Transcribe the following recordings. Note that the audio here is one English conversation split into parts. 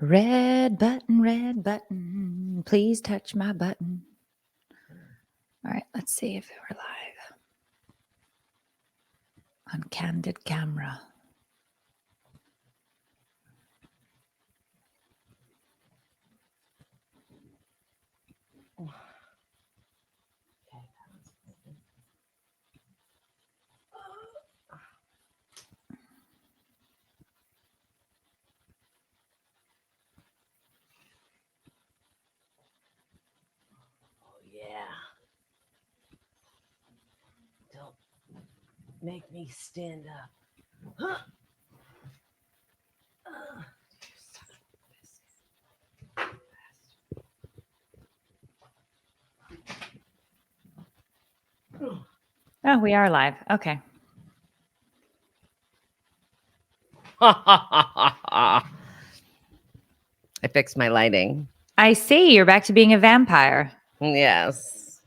Red button, please touch my button. All right, let's see if we're live on candid camera. Make me stand up. Huh? Oh, we are live. Okay. I fixed my lighting. I see. You're back to being a vampire Yes.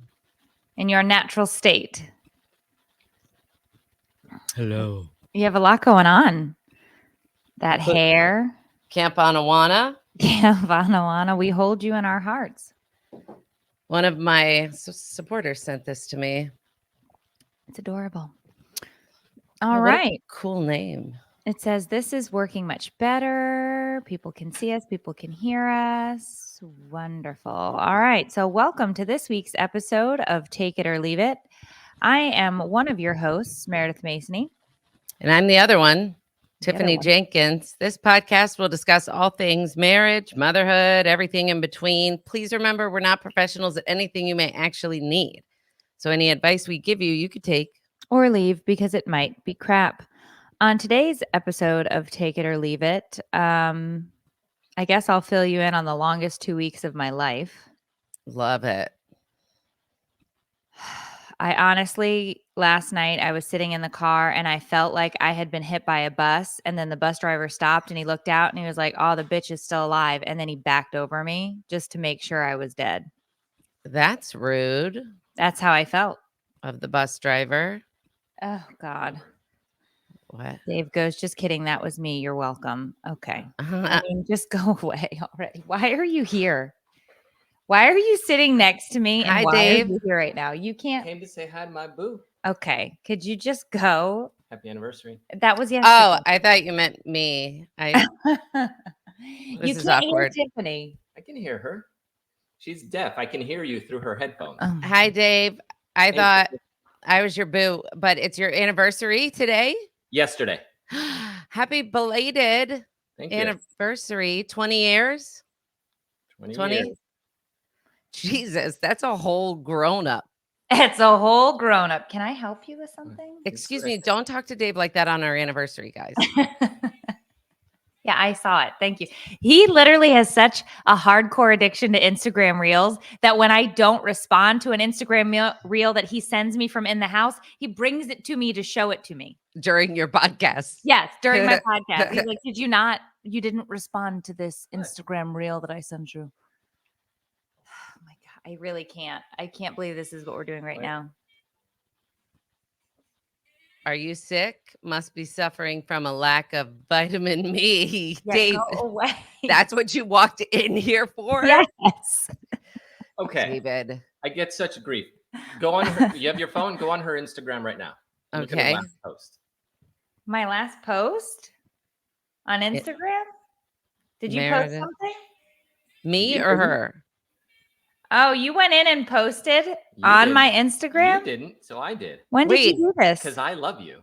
in your natural state. Hello. You have a lot going on. That hair. Camp Anawana. Yeah, Vanawana, we hold you in our hearts. One of my supporters sent this to me. It's adorable. All What a right. cool name. It says this is working much better. People can see us. People can hear us. Wonderful. All right. So welcome to this week's episode of Take It or Leave It. I am one of your hosts, Meredith Masony. And I'm the other one, The other Tiffany one. Jenkins. This podcast will discuss all things marriage, motherhood, everything in between. Please remember, we're not professionals at anything you may actually need. So any advice we give you, you could take. Or leave because it might be crap. On today's episode of Take It or Leave It, I guess I'll fill you in on the longest 2 weeks of my life. Love it. I honestly, last night I was sitting in the car and I felt like I had been hit by a bus, and then the bus driver stopped and he looked out and he was like, "Oh, the bitch is still alive." And then he backed over me just to make sure I was dead. That's rude That's how I felt. of the bus driver. Oh, God. What? Dave goes, "Just kidding. That was me. You're welcome." Okay. I mean, just go away already. Why are you here? Why are you sitting next to me? And Hi, why Dave. are you here right now? You can't. Came to say hi to my boo. Okay. Could you just go? Happy anniversary. That was yesterday. Oh, I thought you meant me. You This is can't awkward. hear Tiffany. I can hear her. She's deaf. I can hear you through her headphones. Oh. Hi, Dave. I Hey, thought I was your boo, but it's your anniversary today. Yesterday. Happy belated Thank you. anniversary. 20 years. 20 years. Jesus, that's a whole grown up. It's a whole grown up. Can I help you with something? Excuse me. Don't talk to Dave like that on our anniversary, guys. Yeah, I saw it. Thank you. He literally has such a hardcore addiction to Instagram reels that when I don't respond to an Instagram reel that he sends me from in the house, he brings it to me to show it to me. During your podcast. Yes, during my podcast. He's like, you didn't respond to this Instagram reel that I sent you. Oh my God, I really can't. I can't believe this is what we're doing right now. Are you sick? Must be suffering from a lack of vitamin me. Yeah, Dave, go away. that's what you walked in here for? Yes. Okay. David. I get such grief. Go on her. You have your phone. Go on her Instagram right now. Look at her Okay. last post. My last post on Instagram? Did you post Meredith. something? Me You or didn't. her? Oh, you went in and posted on did. my You Instagram? didn't, so I did. When did you Wait, do this? Because I love you.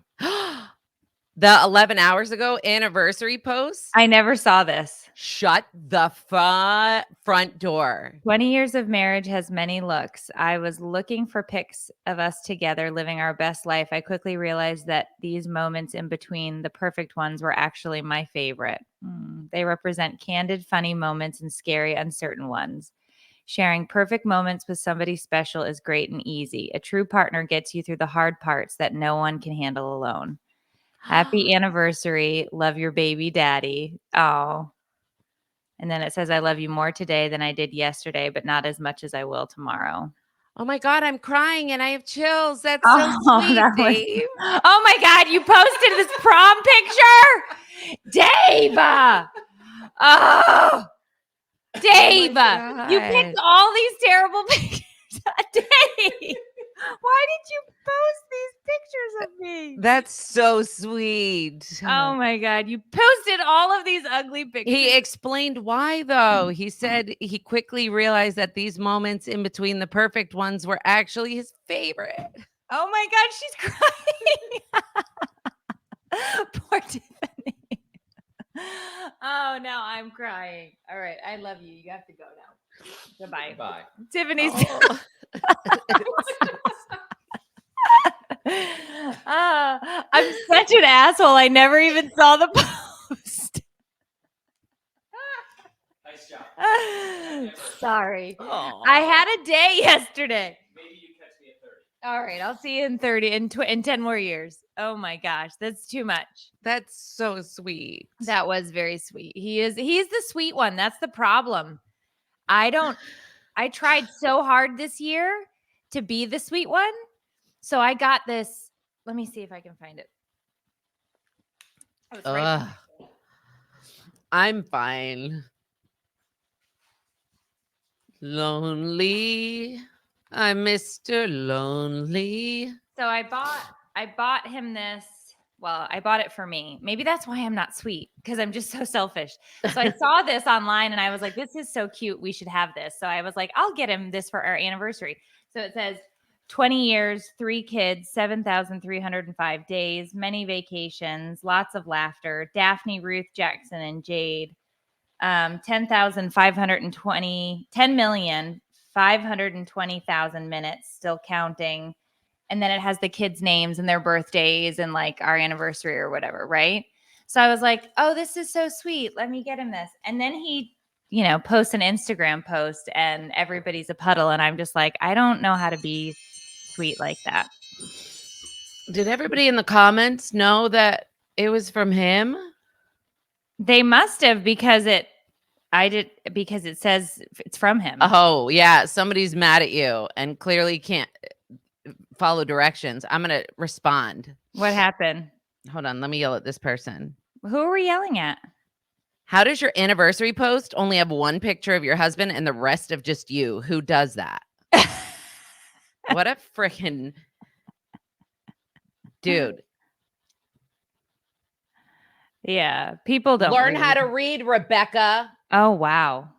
The 11 hours ago anniversary post? I never saw this. Shut the front door. 20 years of marriage has many looks. I was looking for pics of us together living our best life. I quickly realized that these moments in between the perfect ones were actually my favorite. They represent candid, funny moments and scary, uncertain ones. Sharing perfect moments with somebody special is great and easy. A true partner gets you through the hard parts that no one can handle alone. Happy anniversary. Love your baby daddy. Oh. And then it says, I love you more today than I did yesterday, but not as much as I will tomorrow. Oh my God, I'm crying and I have chills. That's Oh, so sweet, that was- Dave. Oh my God, you posted this prom picture? Dave! Oh, Dave, you God. picked all these terrible pictures. Dave, why did you post these pictures of me? That's so sweet. Oh my God, you posted all of these ugly pictures. He explained why, though. He said he quickly realized that these moments in between the perfect ones were actually his favorite. Oh my God, she's crying. Poor Tiffany. Oh, now I'm crying. All right, I love you. You have to go now. Goodbye. Bye. Tiffany's. Oh. I'm such an asshole. I never even saw the post. Nice job. Sorry. Oh. I had a day yesterday. Maybe you catch me at 30. All right, I'll see you in 30 in 10 more years. Oh my gosh, that's too much. That's so sweet. That was very sweet. He's the sweet one. That's the problem. I tried so hard this year to be the sweet one. So I got this. Let me see if I can find it. Oh, it's right Ugh. I'm fine. Lonely. I'm Mr. Lonely. So I bought him this. Well, I bought it for me. Maybe that's why I'm not sweet, because I'm just so selfish. So I saw this online and I was like, this is so cute. We should have this. So I was like, I'll get him this for our anniversary. So it says 20 years, 3 kids, 7,305 days, many vacations, lots of laughter. Daphne, Ruth, Jackson, and Jade. 10,520,000 minutes, still counting. And then it has the kids' names and their birthdays and like our anniversary or whatever, right? So I was like, oh, this is so sweet. Let me get him this. And then he, posts an Instagram post and everybody's a puddle. And I'm just like, I don't know how to be sweet like that. Did everybody in the comments know that it was from him? They must have, because it says it's from him. Oh, yeah. Somebody's mad at you and clearly can't follow directions. I'm going to respond. What happened? Hold on. Let me yell at this person. Who are we yelling at? How does your anniversary post only have one picture of your husband and the rest of just you? Who does that? What a freaking dude. Yeah, people don't learn read. how to read, Rebecca. Oh, wow.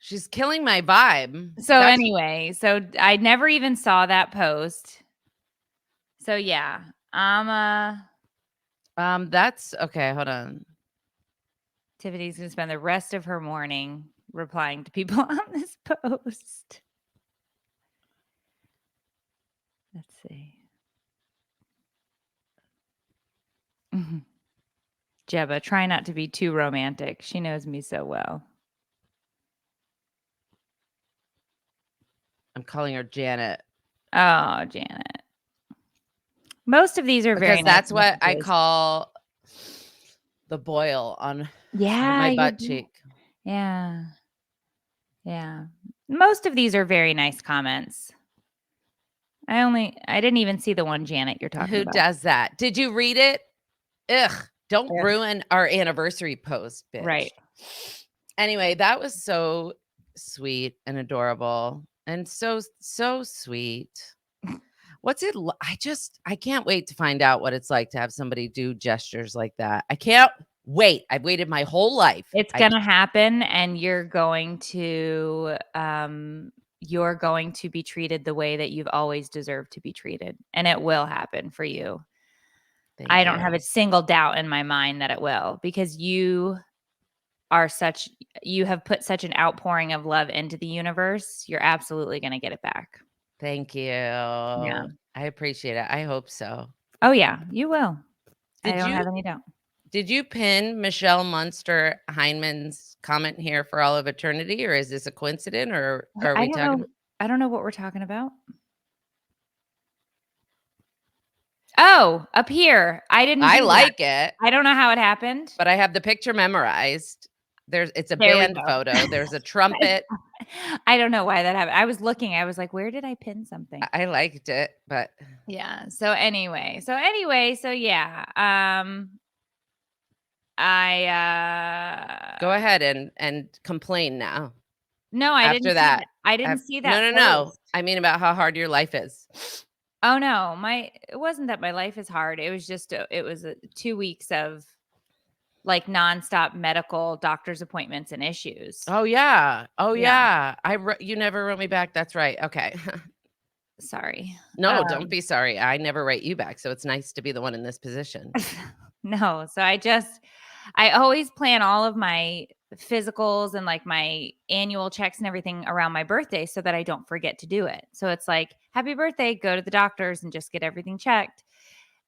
She's killing my vibe. So anyway, so I never even saw that post. So yeah, that's okay. Hold on. Tiffany's gonna spend the rest of her morning replying to people on this post. Let's see. Jebba, try not to be too romantic. She knows me so well. I'm calling her Janet. Oh, Janet. Most of these are very Because nice that's what I messages. call the boil on my butt cheek. Yeah. Yeah. Most of these are very nice comments. I didn't even see the one Janet you're talking Who about. does that? Did you read it? Ugh. Don't ruin our anniversary post, bitch. Right. Anyway, that was so sweet and adorable and so sweet. What's it? I can't wait to find out what it's like to have somebody do gestures like that. I can't wait. I've waited my whole life. It's going to happen, and you're going to be treated the way that you've always deserved to be treated, and it will happen for you. I don't have a single doubt in my mind that it will, because you have put such an outpouring of love into the universe. You're absolutely going to get it back. Thank you. Yeah. I appreciate it. I hope so. Oh yeah, you will. I don't you have any doubt. Did you pin Michelle Munster Heineman's comment here for all of eternity, or is this a coincidence, or are we talking? I don't know what we're talking about. Oh, up here. I like it. I don't know how it happened, but I have the picture memorized. It's a There we band go. photo. There's a trumpet. I don't know why that happened. I was looking. I was like, where did I pin something? I liked it, but yeah. So anyway, so yeah. Go ahead and complain now. No, I didn't After see that. that. I didn't see No, that no, no. post. I mean about how hard your life is. Oh no, it wasn't that my life is hard. It was just it was 2 weeks of like nonstop medical doctor's appointments and issues. Oh yeah. Oh Yeah. yeah. You never wrote me back. That's right. Okay. Sorry. No, don't be sorry. I never write you back. So it's nice to be the one in this position. No, so I always plan all of my physicals and like my annual checks and everything around my birthday so that I don't forget to do it. So it's like, happy birthday, go to the doctors and just get everything checked.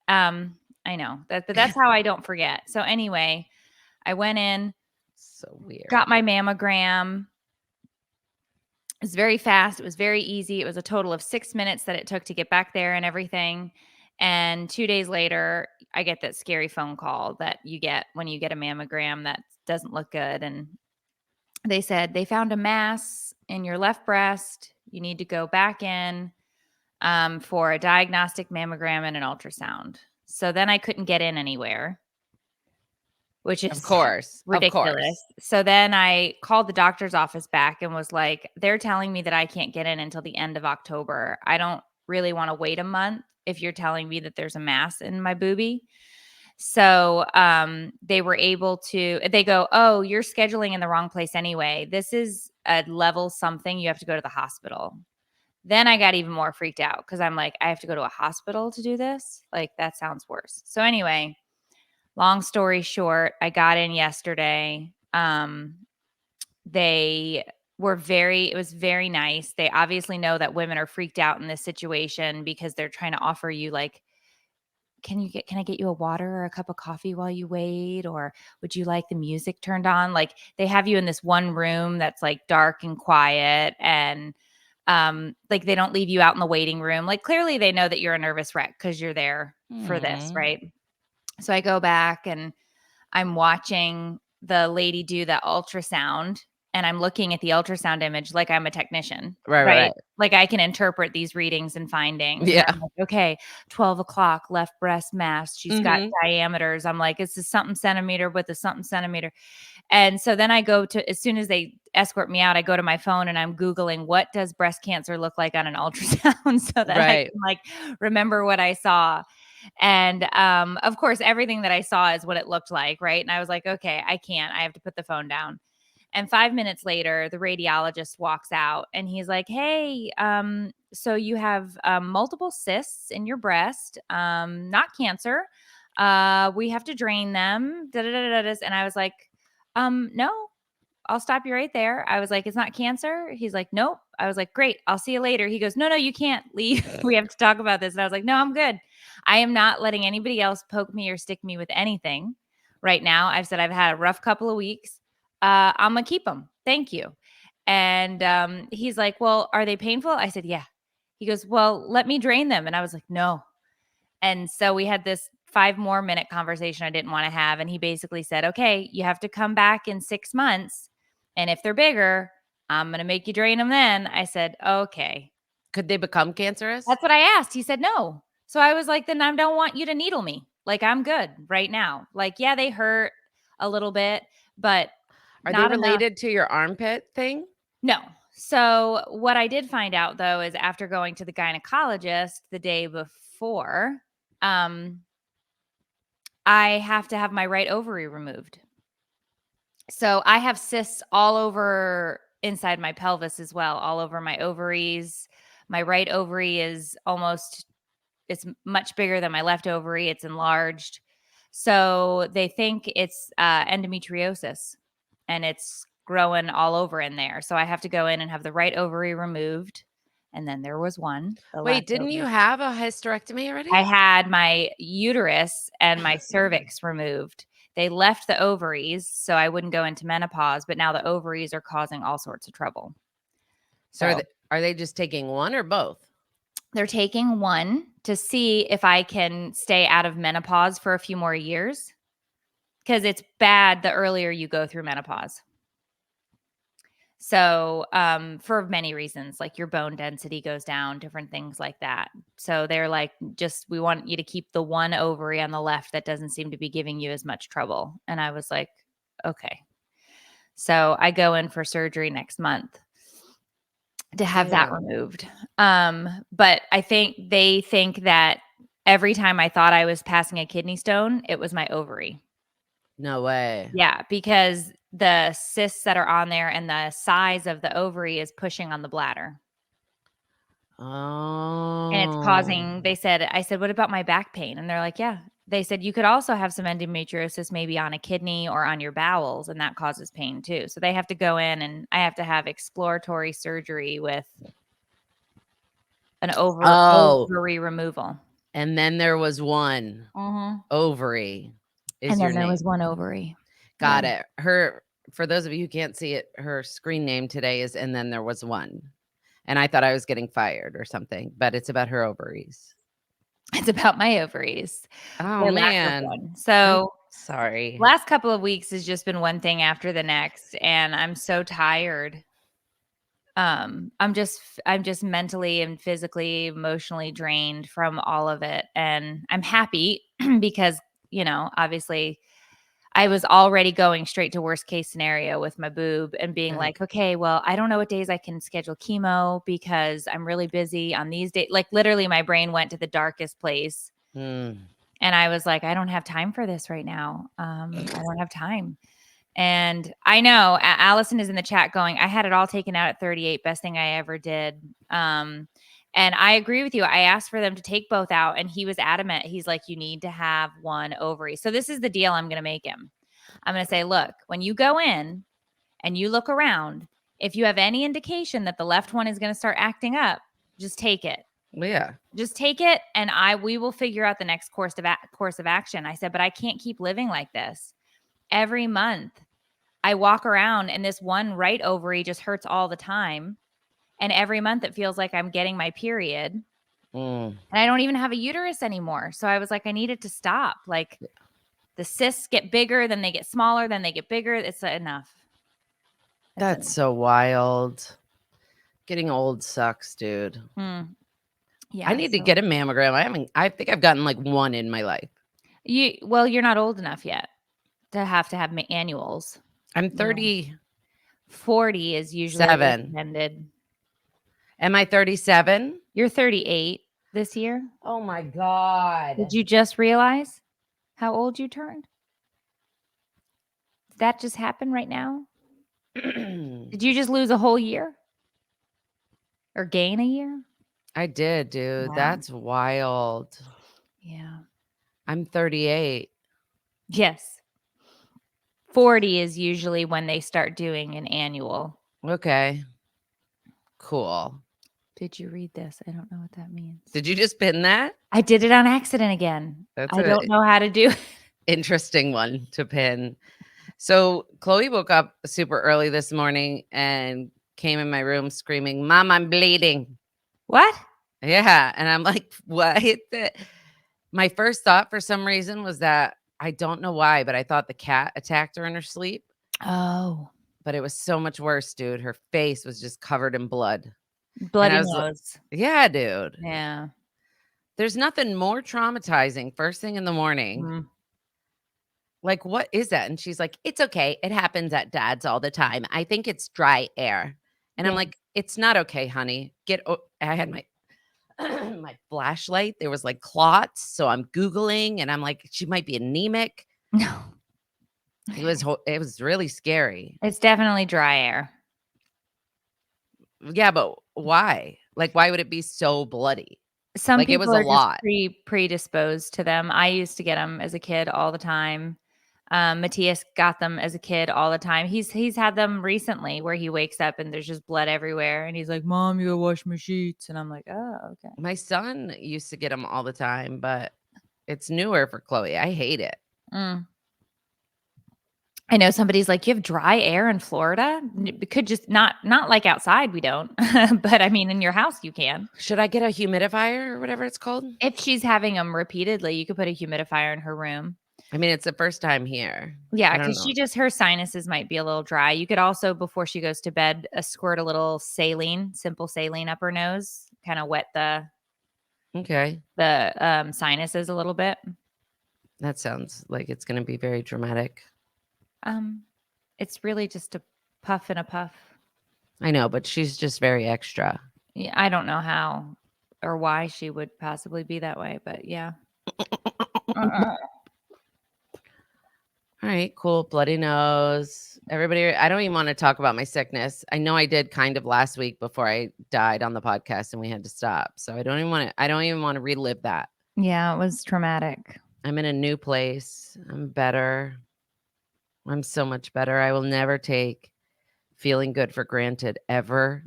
I know that, but that's how I don't forget. So anyway, I went in, So weird. got my mammogram. It was very fast. It was very easy. It was a total of 6 minutes that it took to get back there and everything. And 2 days later, I get that scary phone call that you get when you get a mammogram that doesn't look good. And they said they found a mass in your left breast. You need to go back in for a diagnostic mammogram and an ultrasound. So then I couldn't get in anywhere, which is Of course. ridiculous. So then I called the doctor's office back and was like, they're telling me that I can't get in until the end of October. I don't really want to wait a month if you're telling me that there's a mass in my boobie. So they were able to, they go, oh, you're scheduling in the wrong place anyway. This is a level something. You have to go to the hospital. Then I got even more freaked out because I'm like, I have to go to a hospital to do this? Like, that sounds worse. So anyway, long story short, I got in yesterday. It was very nice. They obviously know that women are freaked out in this situation because they're trying to offer you like, can I get you a water or a cup of coffee while you wait? Or would you like the music turned on? Like they have you in this one room that's like dark and quiet and like they don't leave you out in the waiting room. Like clearly they know that you're a nervous wreck because you're there for this, right? So I go back and I'm watching the lady do the ultrasound and I'm looking at the ultrasound image like I'm a technician, Right. Like I can interpret these readings and findings. And Yeah. I'm like, okay, 12 o'clock, left breast mass. She's got Mhm. diameters. I'm like, it's a something centimeter with a something centimeter. And so then I go to, as soon as they escort me out, I go to my phone and I'm Googling what does breast cancer look like on an ultrasound so that I can like remember what I saw. And of course, everything that I saw is what it looked like. Right. And I was like, okay, I can't. I have to put the phone down. And 5 minutes later, the radiologist walks out and he's like, hey, so you have multiple cysts in your breast, not cancer. We have to drain them. And I was like, no, I'll stop you right there. I was like, it's not cancer. He's like, nope. I was like, great. I'll see you later. He goes, no, you can't leave. We have to talk about this. And I was like, no, I'm good. I am not letting anybody else poke me or stick me with anything right now. I've said I've had a rough couple of weeks. I'm going to keep them. Thank you. And he's like, well, are they painful? I said, yeah. He goes, well, let me drain them. And I was like, no. And so we had this 5 more minute conversation I didn't want to have. And he basically said, okay, you have to come back in 6 months. And if they're bigger, I'm going to make you drain them then. I said, okay. Could they become cancerous? That's what I asked. He said, no. So I was like, then I don't want you to needle me. Like, I'm good right now. Like, yeah, they hurt a little bit, but Are they not enough. related to your armpit thing? No. So what I did find out though is after going to the gynecologist the day before, I have to have my right ovary removed. So I have cysts all over inside my pelvis as well, all over my ovaries. My right ovary is it's much bigger than my left ovary. It's enlarged. So they think it's endometriosis and it's growing all over in there. So I have to go in and have the right ovary removed. And then there was one. Wait, didn't you have a hysterectomy already? I had my uterus and my cervix removed. They left the ovaries so I wouldn't go into menopause, but now the ovaries are causing all sorts of trouble. So are they just taking one or both? They're taking one to see if I can stay out of menopause for a few more years because it's bad the earlier you go through menopause. So, for many reasons, like your bone density goes down, different things like that. So they're like, just we want you to keep the one ovary on the left that doesn't seem to be giving you as much trouble. And I was like, okay. So I go in for surgery next month to have that Damn. removed. But I think they think that every time I thought I was passing a kidney stone, it was my ovary. No way. Yeah, because the cysts that are on there and the size of the ovary is pushing on the bladder. And it's Oh. causing, I said, what about my back pain? And they're like, yeah. They said, you could also have some endometriosis maybe on a kidney or on your bowels, and that causes pain too. So they have to go in and I have to have exploratory surgery with an Oh. ovary removal. And then there was one Mhm. ovary is And your then there name. was one ovary. Got Yeah. it. Her, for those of you who can't see it, her screen name today is And Then There Was One. And I thought I was getting fired or something, but it's about her ovaries. It's about my ovaries. Oh, Or lack of man. one. So Sorry. last couple of weeks has just been one thing after the next, and I'm so tired. I'm just mentally and physically, emotionally drained from all of it, and I'm happy because, obviously I was already going straight to worst case scenario with my boob and being like, okay, well, I don't know what days I can schedule chemo because I'm really busy on these days. Like literally my brain went to the darkest place. Mm. And I was like, I don't have time for this right now. I don't have time. And I know Allison is in the chat going, I had it all taken out at 38. Best thing I ever did. And I agree with you. I asked for them to take both out and he was adamant. He's like, you need to have one ovary. So this is the deal I'm going to make him. I'm going to say, look, when you go in and you look around, if you have any indication that the left one is going to start acting up, just take it. Yeah. Just take it and we will figure out the next course of action. I said, but I can't keep living like this. Every month I walk around and this one right ovary just hurts all the time. And every month it feels like I'm getting my period. And I don't even have a uterus anymore. So I was like, I need it to stop. Like the cysts get bigger, then they get smaller, then they get bigger. It's enough. That's so wild. Getting old sucks, dude. Yeah. I need to get a mammogram. I think I've gotten like one in my life. You're not old enough yet to have annuals. I'm 30. 40 is usually recommended. Am I 37? You're 38 this year. Oh my God. Did you just realize how old you turned? Did that just happen right now? Did you just lose a whole year? Or gain a year? I did, dude. Wow. That's wild. Yeah. I'm 38. Yes. 40 is usually when they start doing an annual. Okay. Cool. Did you read this? I don't know what that means. Did you just pin that? I did it on accident again. I don't know how to do it. Interesting one to pin. So Chloe woke up super early this morning and came in my room screaming, "Mom, I'm bleeding." What? Yeah. And I'm like, what? My first thought for some reason was that I don't know why, but I thought the cat attacked her in her sleep. Oh. But it was so much worse, dude. Her face was just covered in blood. Bloody nose. Yeah, dude. Yeah. There's nothing more traumatizing first thing in the morning. Like, what is that? And she's like, it's okay. It happens at dad's all the time. I think it's dry air. And I'm like, it's not okay, honey. I had my my flashlight. There was like clots. So I'm Googling and I'm like, she might be anemic. No. It was really scary. It's definitely dry air. Yeah, but why? Like, why would it be so bloody? Some like people it was are a lot. Just predisposed to them. I used to get them as a kid all the time. Matthias got them as a kid all the time. He's had them recently where he wakes up and there's just blood everywhere. And he's like, Mom, you gotta wash my sheets. And I'm like, oh, okay. My son used to get them all the time, but it's newer for Chloe. I hate it. I know somebody's like, you have dry air in Florida? It could just not like outside. We don't, but I mean, in your house, you can. Should I get a humidifier or whatever it's called? If she's having them repeatedly, you could put a humidifier in her room. I mean, it's the first time here. Yeah, I don't because know. her sinuses might be a little dry. You could also, before she goes to bed, squirt a little simple saline up her nose, kind of wet Okay. the sinuses a little bit. That sounds like it's going to be very dramatic. It's really just a puff and a puff. I know, but she's just very extra. Yeah, I don't know how or why she would possibly be that way, but yeah. All right, cool. Bloody nose. Everybody, I don't even want to talk about my sickness. I know I did kind of last week before I died on the podcast and we had to stop. So I don't even want to relive that. Yeah, it was traumatic. I'm in a new place. I'm better. I'm so much better. I will never take feeling good for granted ever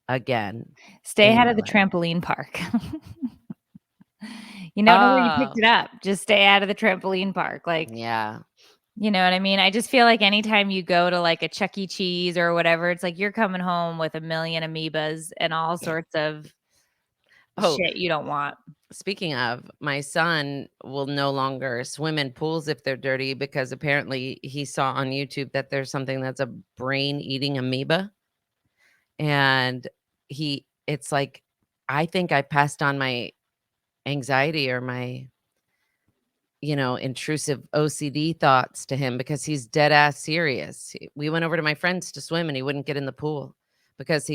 again. Stay in ahead my of the life. trampoline park. You don't know where you picked Oh, it up. Just stay out of the trampoline park. Like, yeah. you know what I mean? I just feel like anytime you go to like a Chuck E. Cheese or whatever, it's like you're coming home with a million amoebas and all sorts of Oh, shit you don't want. speaking of, my son will no longer swim in pools if they're dirty because apparently he saw on YouTube that there's something that's a brain eating amoeba. And it's like, I think I passed on my anxiety or my, intrusive OCD thoughts to him because he's dead ass serious. We went over to my friend's to swim and he wouldn't get in the pool because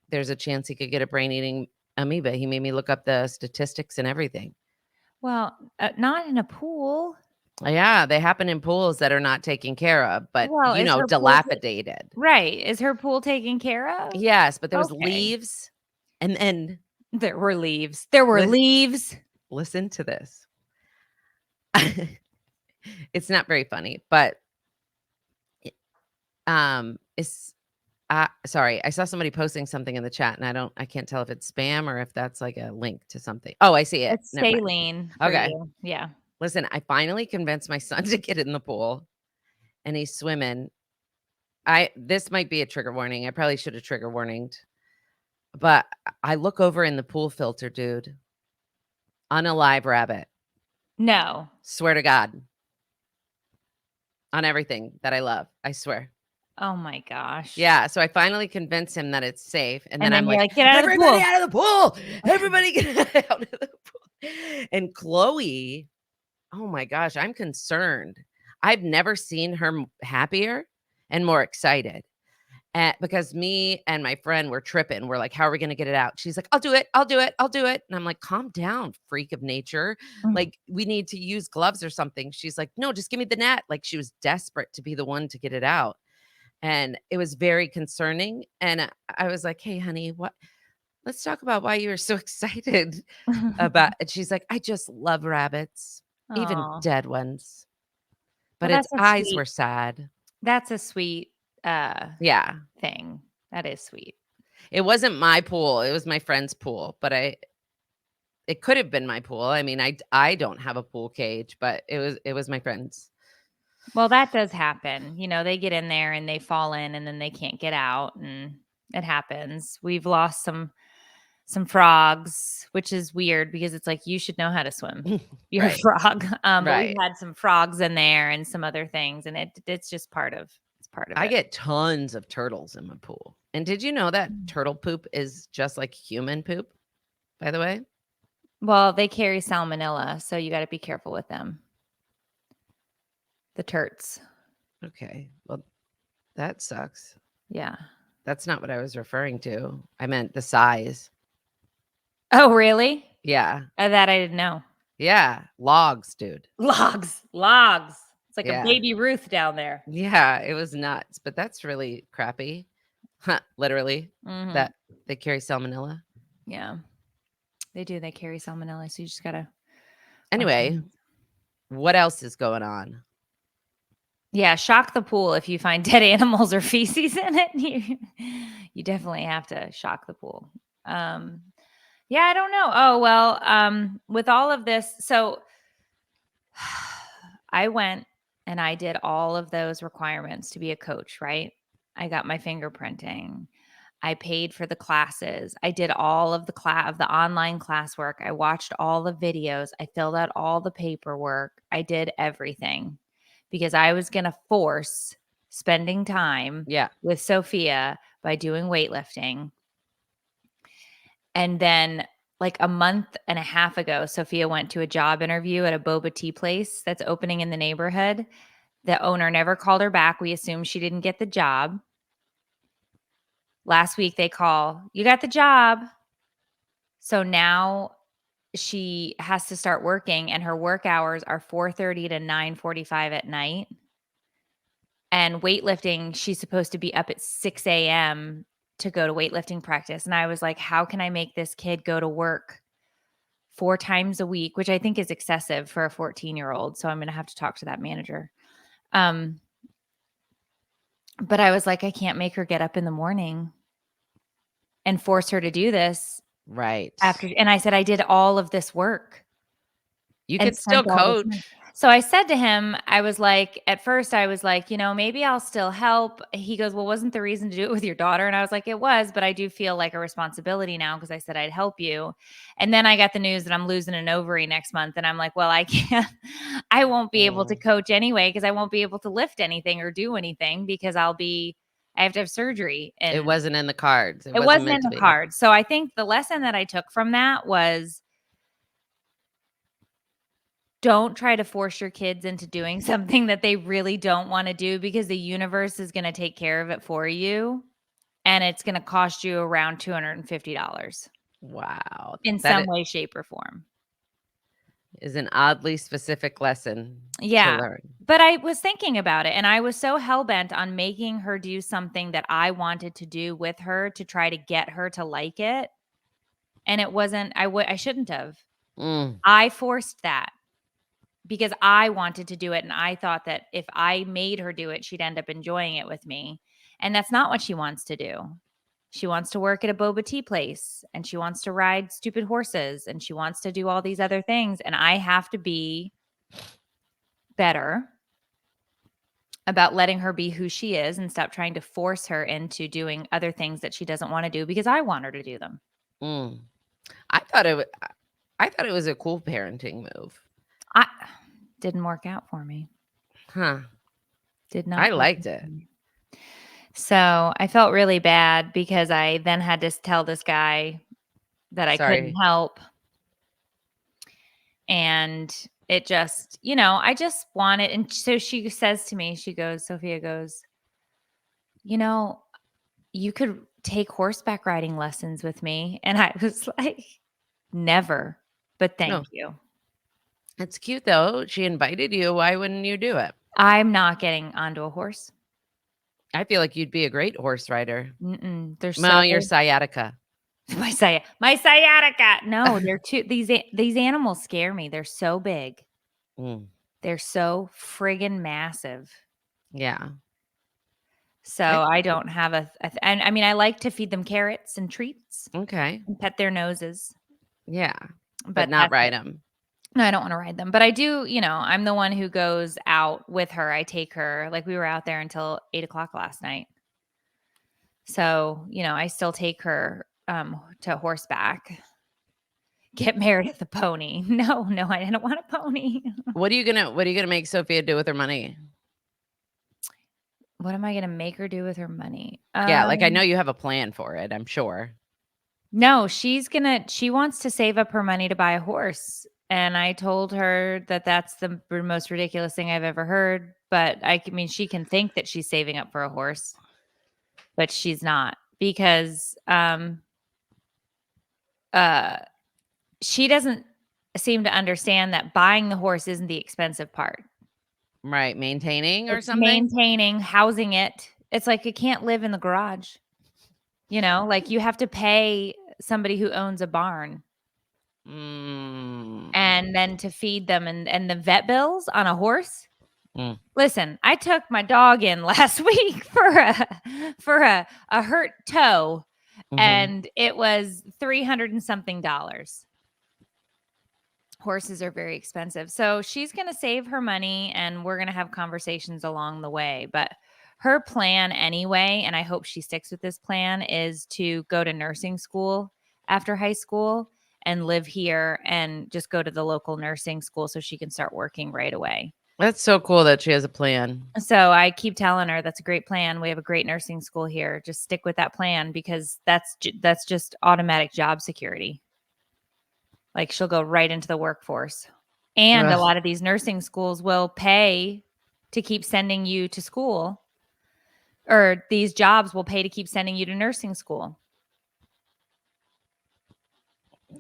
there's a chance he could get a brain eating amoeba. He made me look up the statistics and everything. Well, not in a pool. Yeah, they happen in pools that are not taken care of, but Well, is her pool dilapidated. right? Is her pool taken care of? Yes, but there was Okay. leaves, and then There were leaves. There were leaves. listen to this. It's not very funny, but it's sorry, I saw somebody posting something in the chat, and I can't tell if it's spam or if that's like a link to something. Oh, I see it. It's Never mind. saline for Okay. you. Yeah. Listen, I finally convinced my son to get in the pool, and he's swimming. This might be a trigger warning. I probably should have trigger warninged. But I look over in the pool filter, dude. On a live rabbit. No. Swear to God. On everything that I love. I swear. Oh my gosh. Yeah. So I finally convinced him that it's safe. And then I'm you're like, get out of the everybody pool. out of the pool. Everybody get out of the pool. And Chloe, oh my gosh, I'm concerned. I've never seen her happier and more excited. Because me and my friend were tripping. We're like, how are we going to get it out? She's like, I'll do it. I'll do it. I'll do it. And I'm like, calm down, freak of nature. Like, we need to use gloves or something. She's like, no, just give me the net. Like, she was desperate to be the one to get it out. And it was very concerning. And I was like, hey, honey, let's talk about why you were so excited about it. She's like, I just love rabbits, even Aw. dead ones. But Well, its eyes were sad. That's a sweet Yeah. thing. That is sweet. It wasn't my pool. It was my friend's pool, but it could have been my pool. I mean, I don't have a pool cage, but it was my friend's. Well, that does happen. You know, they get in there and they fall in and then they can't get out and it happens. We've lost some frogs, which is weird because it's like you should know how to swim. You're Right. a frog. But Right. we've had some frogs in there and some other things and it's just part of it. I get tons of turtles in my pool. And did you know that turtle poop is just like human poop, by the way? Well, they carry salmonella, so you got to be careful with them. The turts. Okay. Well, that sucks. Yeah. That's not what I was referring to. I meant the size. Oh, really? Yeah. That I didn't know. Yeah. Logs, dude. Logs. It's like a baby Ruth down there. Yeah, it was nuts, but that's really crappy. Literally, that they carry salmonella. Yeah, they do. They carry salmonella, so you just gotta. Anyway, what else is going on? Yeah, shock the pool if you find dead animals or feces in it. You definitely have to shock the pool. Yeah, I don't know. Oh well, with all of this, so I went and I did all of those requirements to be a coach, right? I got my fingerprinting. I paid for the classes. I did all of the online classwork. I watched all the videos. I filled out all the paperwork. I did everything because I was going to force spending time Yeah. with Sophia by doing weightlifting. And then like a month and a half ago, Sophia went to a job interview at a boba tea place that's opening in the neighborhood. The owner never called her back. We assumed she didn't get the job. Last week they call, you got the job. So now she has to start working and her work hours are 4:30 to 9:45 at night. And weightlifting, she's supposed to be up at 6 a.m. to go to weightlifting practice. And I was like, how can I make this kid go to work 4 times a week, which I think is excessive for a 14-year-old. So I'm going to have to talk to that manager. But I was like, I can't make her get up in the morning and force her to do this Right. and I said, I did all of this work. You and could still spent all this money. coach. So I said to him, I was like, at first I was like, maybe I'll still help. He goes, well, wasn't the reason to do it with your daughter? And I was like, it was, but I do feel like a responsibility now because I said I'd help you. And then I got the news that I'm losing an ovary next month. And I'm like, well, I won't be able to coach anyway because I won't be able to lift anything or do anything because I have to have surgery. And It wasn't in the cards. it wasn't in the cards. So I think the lesson that I took from that was don't try to force your kids into doing something that they really don't want to do because the universe is going to take care of it for you. And it's going to cost you around $250. Wow. In some way, shape, or form. Is an oddly specific lesson to learn. But I was thinking about it and I was so hell-bent on making her do something that I wanted to do with her to try to get her to like it. And it wasn't, I shouldn't have. I forced that because I wanted to do it. And I thought that if I made her do it, she'd end up enjoying it with me. And that's not what she wants to do. She wants to work at a boba tea place and she wants to ride stupid horses and she wants to do all these other things. And I have to be better about letting her be who she is and stop trying to force her into doing other things that she doesn't want to do because I want her to do them. I thought it was a cool parenting move. Didn't work out for me. Huh. Did not. I liked it. So I felt really bad because I then had to tell this guy that I couldn't help. And it just, I just wanted. And so she says to me, Sophia goes, you could take horseback riding lessons with me. And I was like, never, but thank you. It's cute though. She invited you. Why wouldn't you do it? I'm not getting onto a horse. I feel like you'd be a great horse rider. Your sciatica. My sciatica. No, they're too. These animals scare me. They're so big. They're so friggin' massive. Yeah. So I don't have and I mean, I like to feed them carrots and treats. Okay. And pet their noses. Yeah. But not ride them. No, I don't want to ride them. But I do, I'm the one who goes out with her. I take her, like we were out there until 8:00 last night. So, I still take her to horseback. Get Meredith a pony. No, I didn't want a pony. What are you gonna make Sophia do with her money? What am I gonna make her do with her money? Yeah, like I know you have a plan for it, I'm sure. No, she wants to save up her money to buy a horse. And I told her that that's the most ridiculous thing I've ever heard. But I mean, she can think that she's saving up for a horse, but she's not because she doesn't seem to understand that buying the horse isn't the expensive part. Right. Maintaining or something? Maintaining, housing it. It's like you can't live in the garage. Like you have to pay somebody who owns a barn. And then to feed them and the vet bills on a horse. Listen, I took my dog in last week for a hurt toe and it was $300 and something. Horses are very expensive. So she's going to save her money and we're going to have conversations along the way. But her plan anyway, and I hope she sticks with this plan, is to go to nursing school after high school and live here and just go to the local nursing school so she can start working right away. That's so cool that she has a plan. So I keep telling her that's a great plan. We have a great nursing school here. Just stick with that plan because that's just automatic job security. Like she'll go right into the workforce. And a Ugh. lot of these nursing schools will pay to keep sending you to school, or these jobs will pay to keep sending you to nursing school.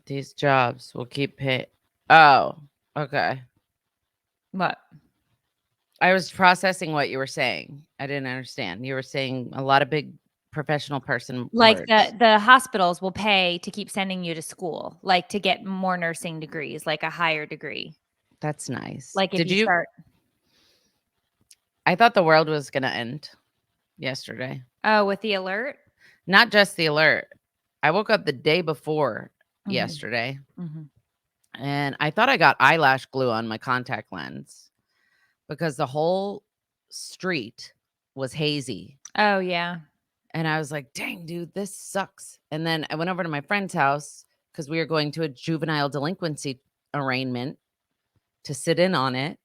These jobs will keep paying. Oh, okay. What? I was processing what you were saying. I didn't understand. You were saying a lot of big professional person Like words. the hospitals will pay to keep sending you to school, like to get more nursing degrees, like a higher degree. That's nice. Like if Did you you? start. I thought the world was going to end yesterday. Oh, with the alert? Not just the alert. I woke up the day before Mhm. yesterday Mm-hmm. and I thought I got eyelash glue on my contact lens because the whole street was hazy. Oh, yeah. And I was like, dang, dude, this sucks. And then I went over to my friend's house because we were going to a juvenile delinquency arraignment to sit in on it,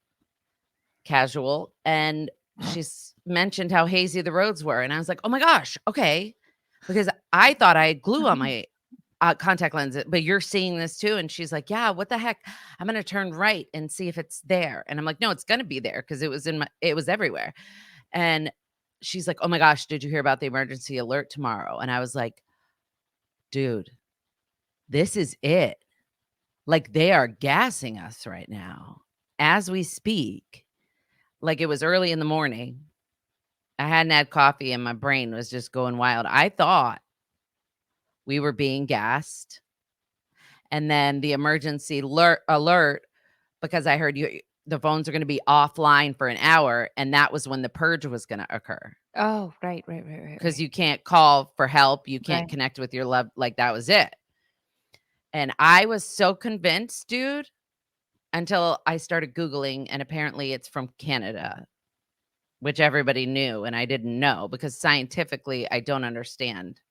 casual. And she's mentioned how hazy the roads were. And I was like, oh my gosh, okay. Because I thought I had glue on my contact lens, but you're seeing this too. And she's like, yeah, what the heck? I'm going to turn right and see if it's there. And I'm like, no, it's going to be there because it was everywhere. And she's like, oh my gosh, did you hear about the emergency alert tomorrow? And I was like, dude, this is it. Like they are gassing us right now as we speak. Like it was early in the morning. I hadn't had coffee and my brain was just going wild. I thought we were being gassed. And then the emergency alert, because I heard the phones are going to be offline for an hour. And that was when the purge was going to occur. Oh, right. Because you can't call for help. You can't Right. connect with your love. Like that was it. And I was so convinced, dude, until I started Googling. And apparently it's from Canada, which everybody knew. And I didn't know because scientifically, I don't understand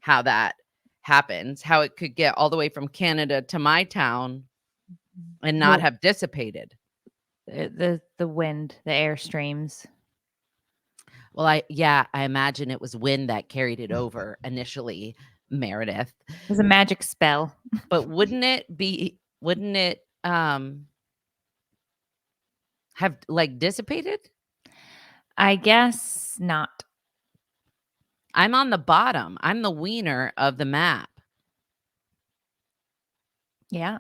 how that happens, how it could get all the way from Canada to my town and not have dissipated. The wind, the air streams. Well, I imagine it was wind that carried it over initially, Meredith. It was a magic spell. But wouldn't it have like dissipated? I guess not. I'm on the bottom. I'm the wiener of the map. Yeah.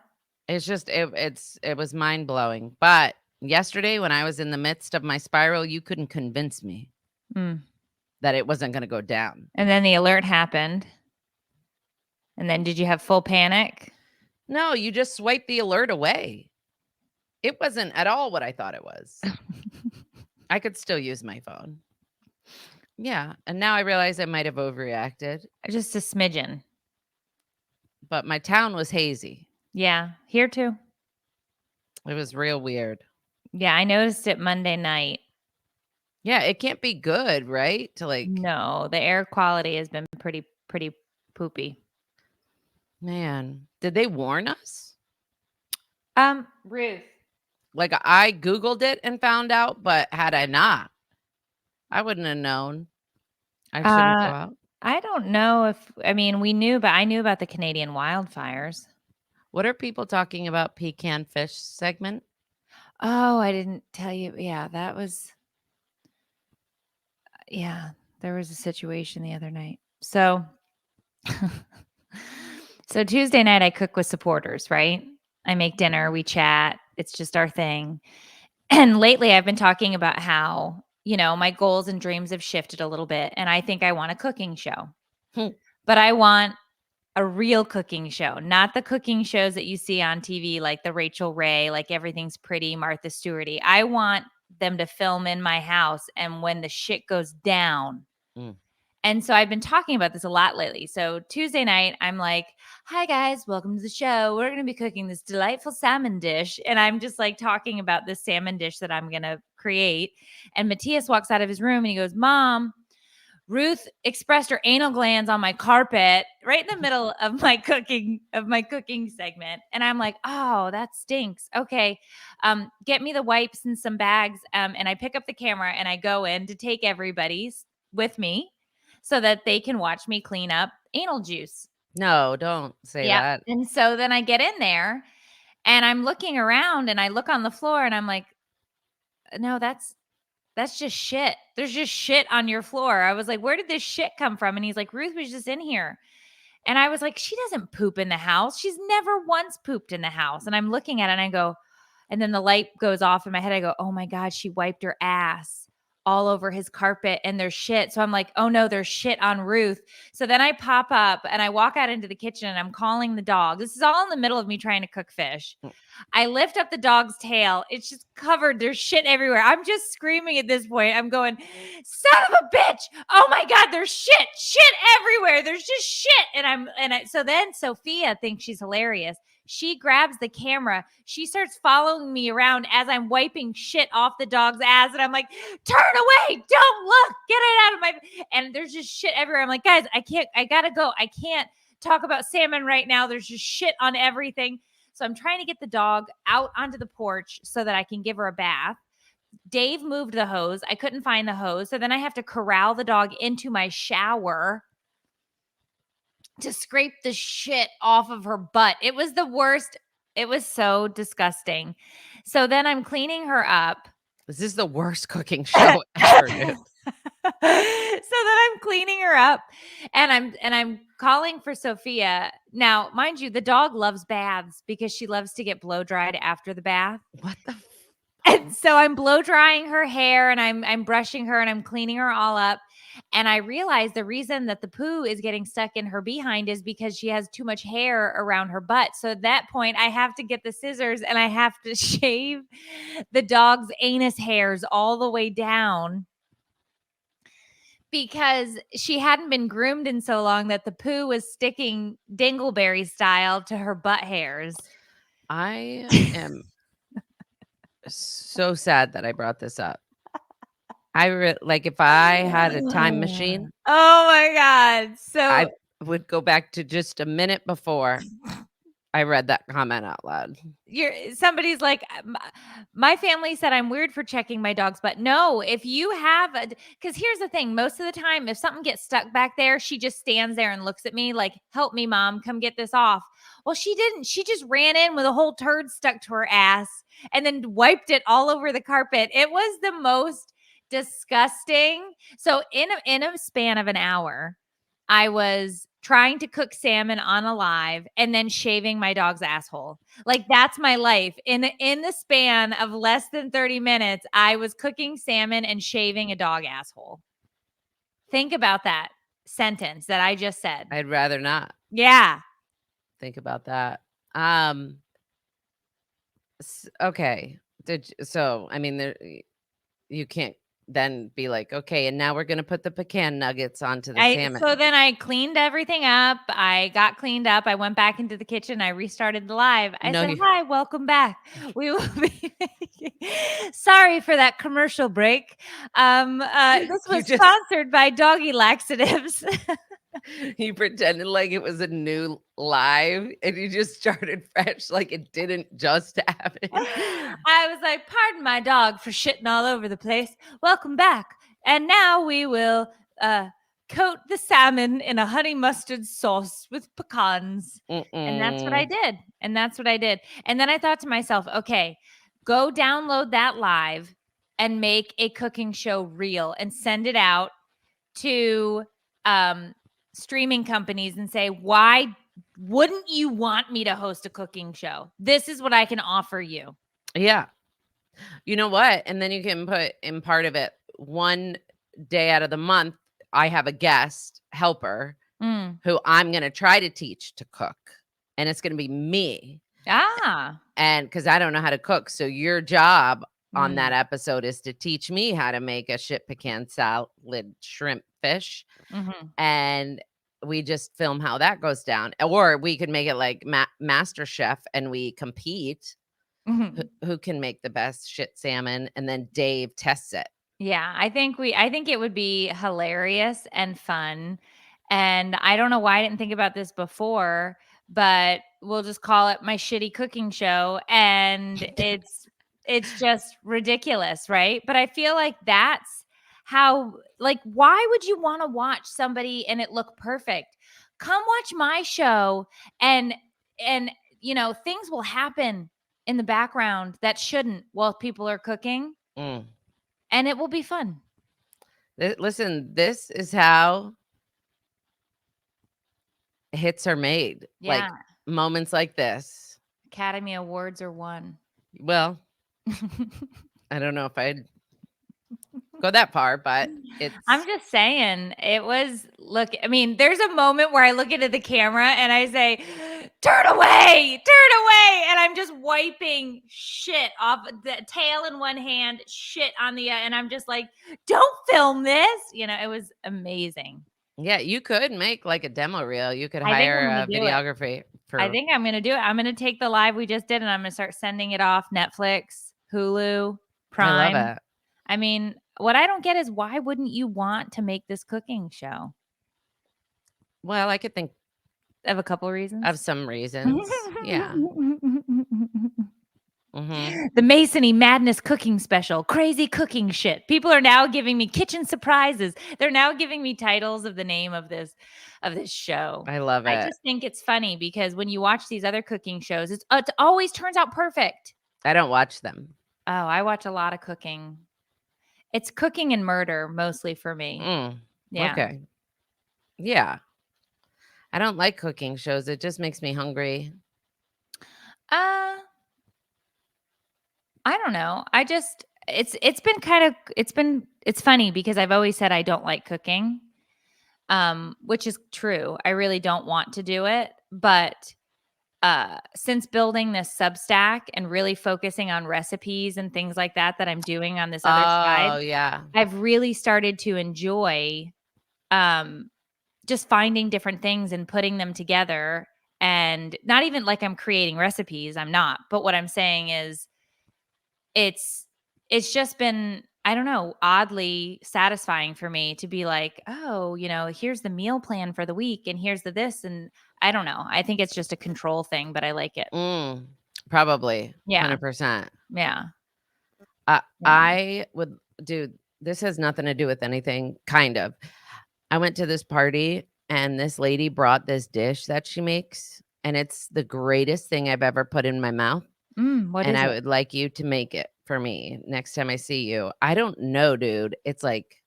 It's just it was mind-blowing. But yesterday when I was in the midst of my spiral, you couldn't convince me that it wasn't going to go down. And then the alert happened. And then did you have full panic? No, you just swiped the alert away. It wasn't at all what I thought it was. I could still use my phone. Yeah. And now I realize I might have overreacted. Just a smidgen. But my town was hazy. Yeah. Here too. It was real weird. Yeah. I noticed it Monday night. Yeah. It can't be good, right? To like. No, the air quality has been pretty poopy. Man, did they warn us? Ruth. Like I Googled it and found out, but had I not, I wouldn't have known. I shouldn't go out. I don't know if, I mean, we knew, but I knew about the Canadian wildfires. What are people talking about? Pecan fish segment? Oh, I didn't tell you. Yeah, there was a situation the other night. So, so Tuesday night I cook with supporters, right? I make dinner, we chat. It's just our thing. And lately I've been talking about how, my goals and dreams have shifted a little bit. And I think I want a cooking show, but I want a real cooking show, not the cooking shows that you see on TV, like the Rachel Ray, like everything's pretty, Martha Stewarty. I want them to film in my house. And when the shit goes down. And so I've been talking about this a lot lately. So Tuesday night, I'm like, hi guys, welcome to the show. We're going to be cooking this delightful salmon dish. And I'm just like talking about this salmon dish that I'm going to create. And Matthias walks out of his room and he goes, Mom, Ruth expressed her anal glands on my carpet right in the middle of my cooking segment. And I'm like, oh, that stinks. Okay. Get me the wipes and some bags. And I pick up the camera and I go in to take everybody's with me so that they can watch me clean up anal juice. No, don't say that. And so then I get in there and I'm looking around and I look on the floor and I'm like, no, that's just shit. There's just shit on your floor. I was like, where did this shit come from? And he's like, Ruth was just in here. And I was like, she doesn't poop in the house. She's never once pooped in the house. And I'm looking at it and I go, and then the light goes off in my head. I go, oh my God, she wiped her ass all over his carpet and there's shit. So I'm like, oh no, there's shit on Ruth. So then I pop up and I walk out into the kitchen and I'm calling the dog. This is all in the middle of me trying to cook fish. I lift up the dog's tail. It's just covered. There's shit everywhere. I'm just screaming at this point. I'm going, son of a bitch. Oh my God, there's shit everywhere. There's just shit. So then Sophia thinks she's hilarious. She grabs the camera. She starts following me around as I'm wiping shit off the dog's ass. And I'm like, turn away. Don't look. Get it out of my. And there's just shit everywhere. I'm like, guys, I gotta go. I can't talk about salmon right now. There's just shit on everything. So I'm trying to get the dog out onto the porch so that I can give her a bath. Dave moved the hose. I couldn't find the hose. So then I have to corral the dog into my shower to scrape the shit off of her butt. It was the worst. It was so disgusting. So then I'm cleaning her up. This is the worst cooking show ever, dude. So then I'm cleaning her up and I'm calling for Sophia. Now, mind you, the dog loves baths because she loves to get blow dried after the bath. What the And so I'm blow drying her hair and I'm brushing her and I'm cleaning her all up. And I realized the reason that the poo is getting stuck in her behind is because she has too much hair around her butt. So at that point, I have to get the scissors and I have to shave the dog's anus hairs all the way down because she hadn't been groomed in so long that the poo was sticking dingleberry style to her butt hairs. I am so sad that I brought this up. Like if I had a time machine. Oh my God. So I would go back to just a minute before I read that comment out loud. Somebody's like, my family said I'm weird for checking my dog's butt. No, if you have because here's the thing. Most of the time, if something gets stuck back there, she just stands there and looks at me like, help me, Mom, come get this off. Well, she didn't. She just ran in with a whole turd stuck to her ass and then wiped it all over the carpet. It was the most disgusting. So in a span of an hour, I was trying to cook salmon on a live and then shaving my dog's asshole. Like that's my life. In the span of less than 30 minutes, I was cooking salmon and shaving a dog asshole. Think about that sentence that I just said. I'd rather not. Yeah. Think about that. Okay. So, I mean, you can't then be like, okay, and now we're going to put the pecan nuggets onto the salmon. So then I cleaned everything up. I got cleaned up. I went back into the kitchen. I restarted the live. I said, hi, welcome back. We will be sorry for that commercial break. This was sponsored by Doggy Laxatives. You pretended like it was a new live and you just started fresh like it didn't just happen. I was like, pardon my dog for shitting all over the place. Welcome back. And now we will coat the salmon in a honey mustard sauce with pecans. And that's what I did. And then I thought to myself, okay, go download that live and make a cooking show reel and send it out to streaming companies and say, why wouldn't you want me to host a cooking show? This is what I can offer you. Yeah. You know what? And then you can put in part of it, one day out of the month, I have a guest helper who I'm going to try to teach to cook. And it's going to be me. And because I don't know how to cook. So your job on that episode is to teach me how to make a shit pecan salad, shrimp, fish. And we just film how that goes down. Or we could make it like Master Chef and we compete who can make the best shit salmon, and then Dave tests it. Yeah, I think it would be hilarious and fun. And I don't know why I didn't think about this before, but we'll just call it my shitty cooking show. And it's just ridiculous, right? But I feel like that's how, like, why would you want to watch somebody and it look perfect? Come watch my show and things will happen in the background that shouldn't while people are cooking. And it will be fun. Listen, this is how hits are made. Yeah. Like moments like this. Academy Awards are won. Well, I don't know if I'd go that far, but I'm just saying it was, I mean, there's a moment where I look into the camera and I say, turn away. And I'm just wiping shit off the tail in one hand, shit on the, and I'm just like, don't film this. It was amazing. Yeah, you could make like a demo reel. You could I think I'm hire gonna a do it. videography. I think I'm going to do it. I'm going to take the live we just did and I'm going to start sending it off Netflix, Hulu, Prime. I love it. I mean, what I don't get is why wouldn't you want to make this cooking show? Well, I could think of a couple reasons. Of some reasons. Yeah. The Masony Madness cooking special, crazy cooking shit. People are now giving me kitchen surprises. They're now giving me titles of the name of this show. I love it. I just think it's funny because when you watch these other cooking shows, it always turns out perfect. I don't watch them. Oh, I watch a lot of cooking. It's cooking and murder mostly for me. Yeah. Okay. Yeah. I don't like cooking shows. It just makes me hungry. I don't know. It's funny because I've always said I don't like cooking, which is true. I really don't want to do it. But since building this Substack and really focusing on recipes and things like that I'm doing on this other side, yeah, I've really started to enjoy just finding different things and putting them together. And not even like I'm creating recipes. I'm not. But what I'm saying is it's just been, I don't know, oddly satisfying for me to be like, oh, here's the meal plan for the week and here's the this. And I don't know. I think it's just a control thing, but I like it. Probably. Yeah. 100%. Yeah. I would, dude, this has nothing to do with anything, kind of. I went to this party and this lady brought this dish that she makes, and it's the greatest thing I've ever put in my mouth. What is it? And I would like you to make it for me next time I see you. I don't know, dude. It's like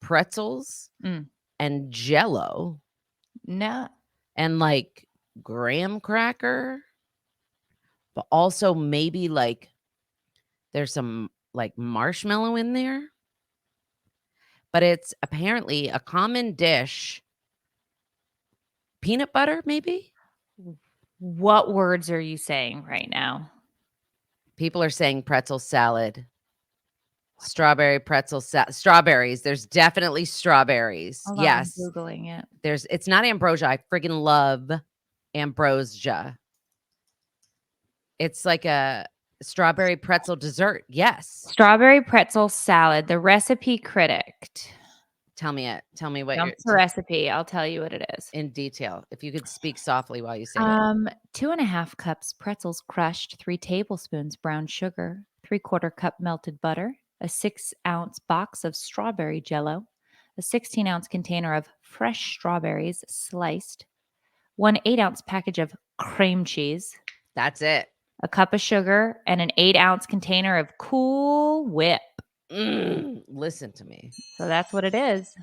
pretzels and Jello. No. And like graham cracker. But also maybe like there's some like marshmallow in there. But it's apparently a common dish. Peanut butter, maybe? What words are you saying right now? People are saying pretzel salad. Strawberry pretzel strawberries. There's definitely strawberries. Hold yes. On, I'm Googling it. It's not ambrosia. I friggin' love ambrosia. It's like a strawberry pretzel dessert. Yes. Strawberry pretzel salad. The recipe critic. Tell me it. Tell me what the recipe. I'll tell you what it is. In detail. If you could speak softly while you say it. 2.5 cups pretzels crushed, 3 tablespoons brown sugar, 3/4 cup melted butter, a 6-ounce box of strawberry jello, a 16-ounce container of fresh strawberries sliced, 1 8-ounce package of cream cheese. That's it. A cup of sugar, and an 8-ounce container of Cool Whip. Listen to me. So that's what it is.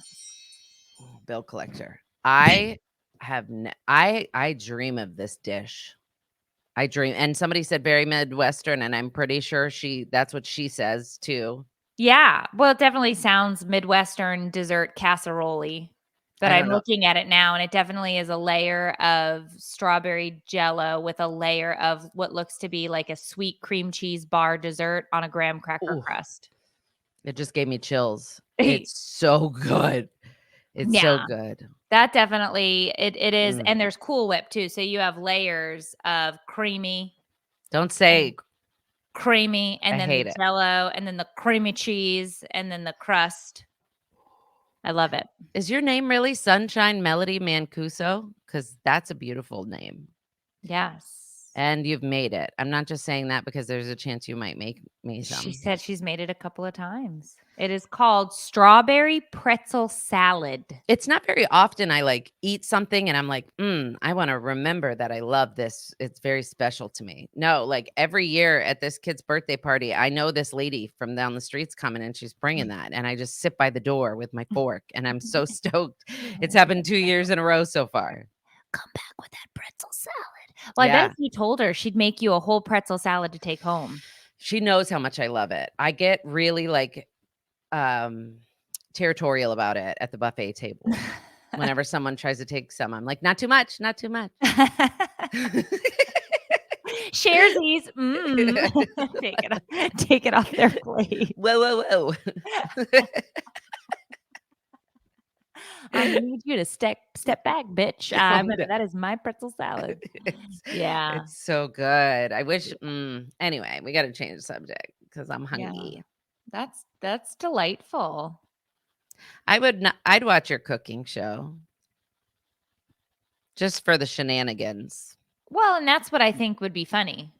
Bill collector. I have I dream of this dish. I dream, and somebody said very Midwestern, and I'm pretty sure that's what she says too. Yeah. Well, it definitely sounds Midwestern dessert casserole. But I'm looking at it now, and it definitely is a layer of strawberry jello with a layer of what looks to be like a sweet cream cheese bar dessert on a graham cracker crust. It just gave me chills. It's so good. It's so good. That definitely, it is. And there's Cool Whip too. So you have layers of creamy. Don't say creamy, and I then hate the it. Jello, and then the creamy cheese, and then the crust. I love it. Is your name really Sunshine Melody Mancuso? Because that's a beautiful name. Yes. And you've made it. I'm not just saying that because there's a chance you might make me some. She said she's made it a couple of times. It is called strawberry pretzel salad. It's not very often I like eat something and I'm like, I want to remember that I love this. It's very special to me. No, like every year at this kid's birthday party, I know this lady from down the street's coming and she's bringing that. And I just sit by the door with my fork and I'm so stoked. It's happened 2 years in a row so far. Come back with that pretzel salad. Well, I bet if you told her, she'd make you a whole pretzel salad to take home. She knows how much I love it. I get really like territorial about it at the buffet table. Whenever someone tries to take some, I'm like, not too much, not too much. Sharesies. Take it off their plate. Whoa. I need you to step back, bitch. That is my pretzel salad. Yeah. It's so good. I wish anyway, we got to change the subject because I'm hungry. Yeah. That's delightful. I'd watch your cooking show just for the shenanigans. Well, and that's what I think would be funny.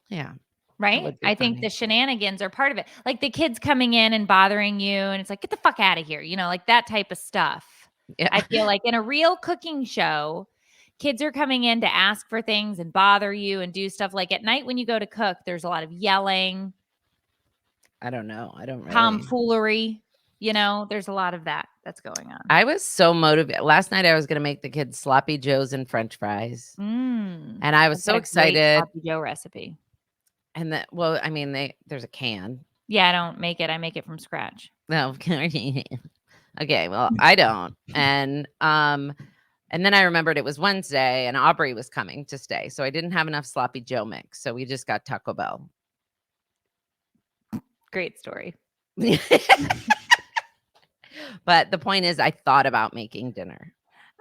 Yeah. Right? I think the shenanigans are part of it. Like the kids coming in and bothering you, and it's like, get the fuck out of here. You know, like that type of stuff. Yeah. I feel like in a real cooking show, kids are coming in to ask for things and bother you and do stuff. Like at night when you go to cook, there's a lot of yelling. I don't know. I don't really. Tomfoolery. You know, there's a lot of that's going on. I was so motivated. Last night I was going to make the kids sloppy joes and French fries. And I was so excited. Sloppy Joe recipe. And that, well, I mean, there's a can. Yeah, I don't make it. I make it from scratch. No. Okay, well, I don't. And then I remembered it was Wednesday and Aubrey was coming to stay. So I didn't have enough sloppy Joe mix. So we just got Taco Bell. Great story. But the point is I thought about making dinner.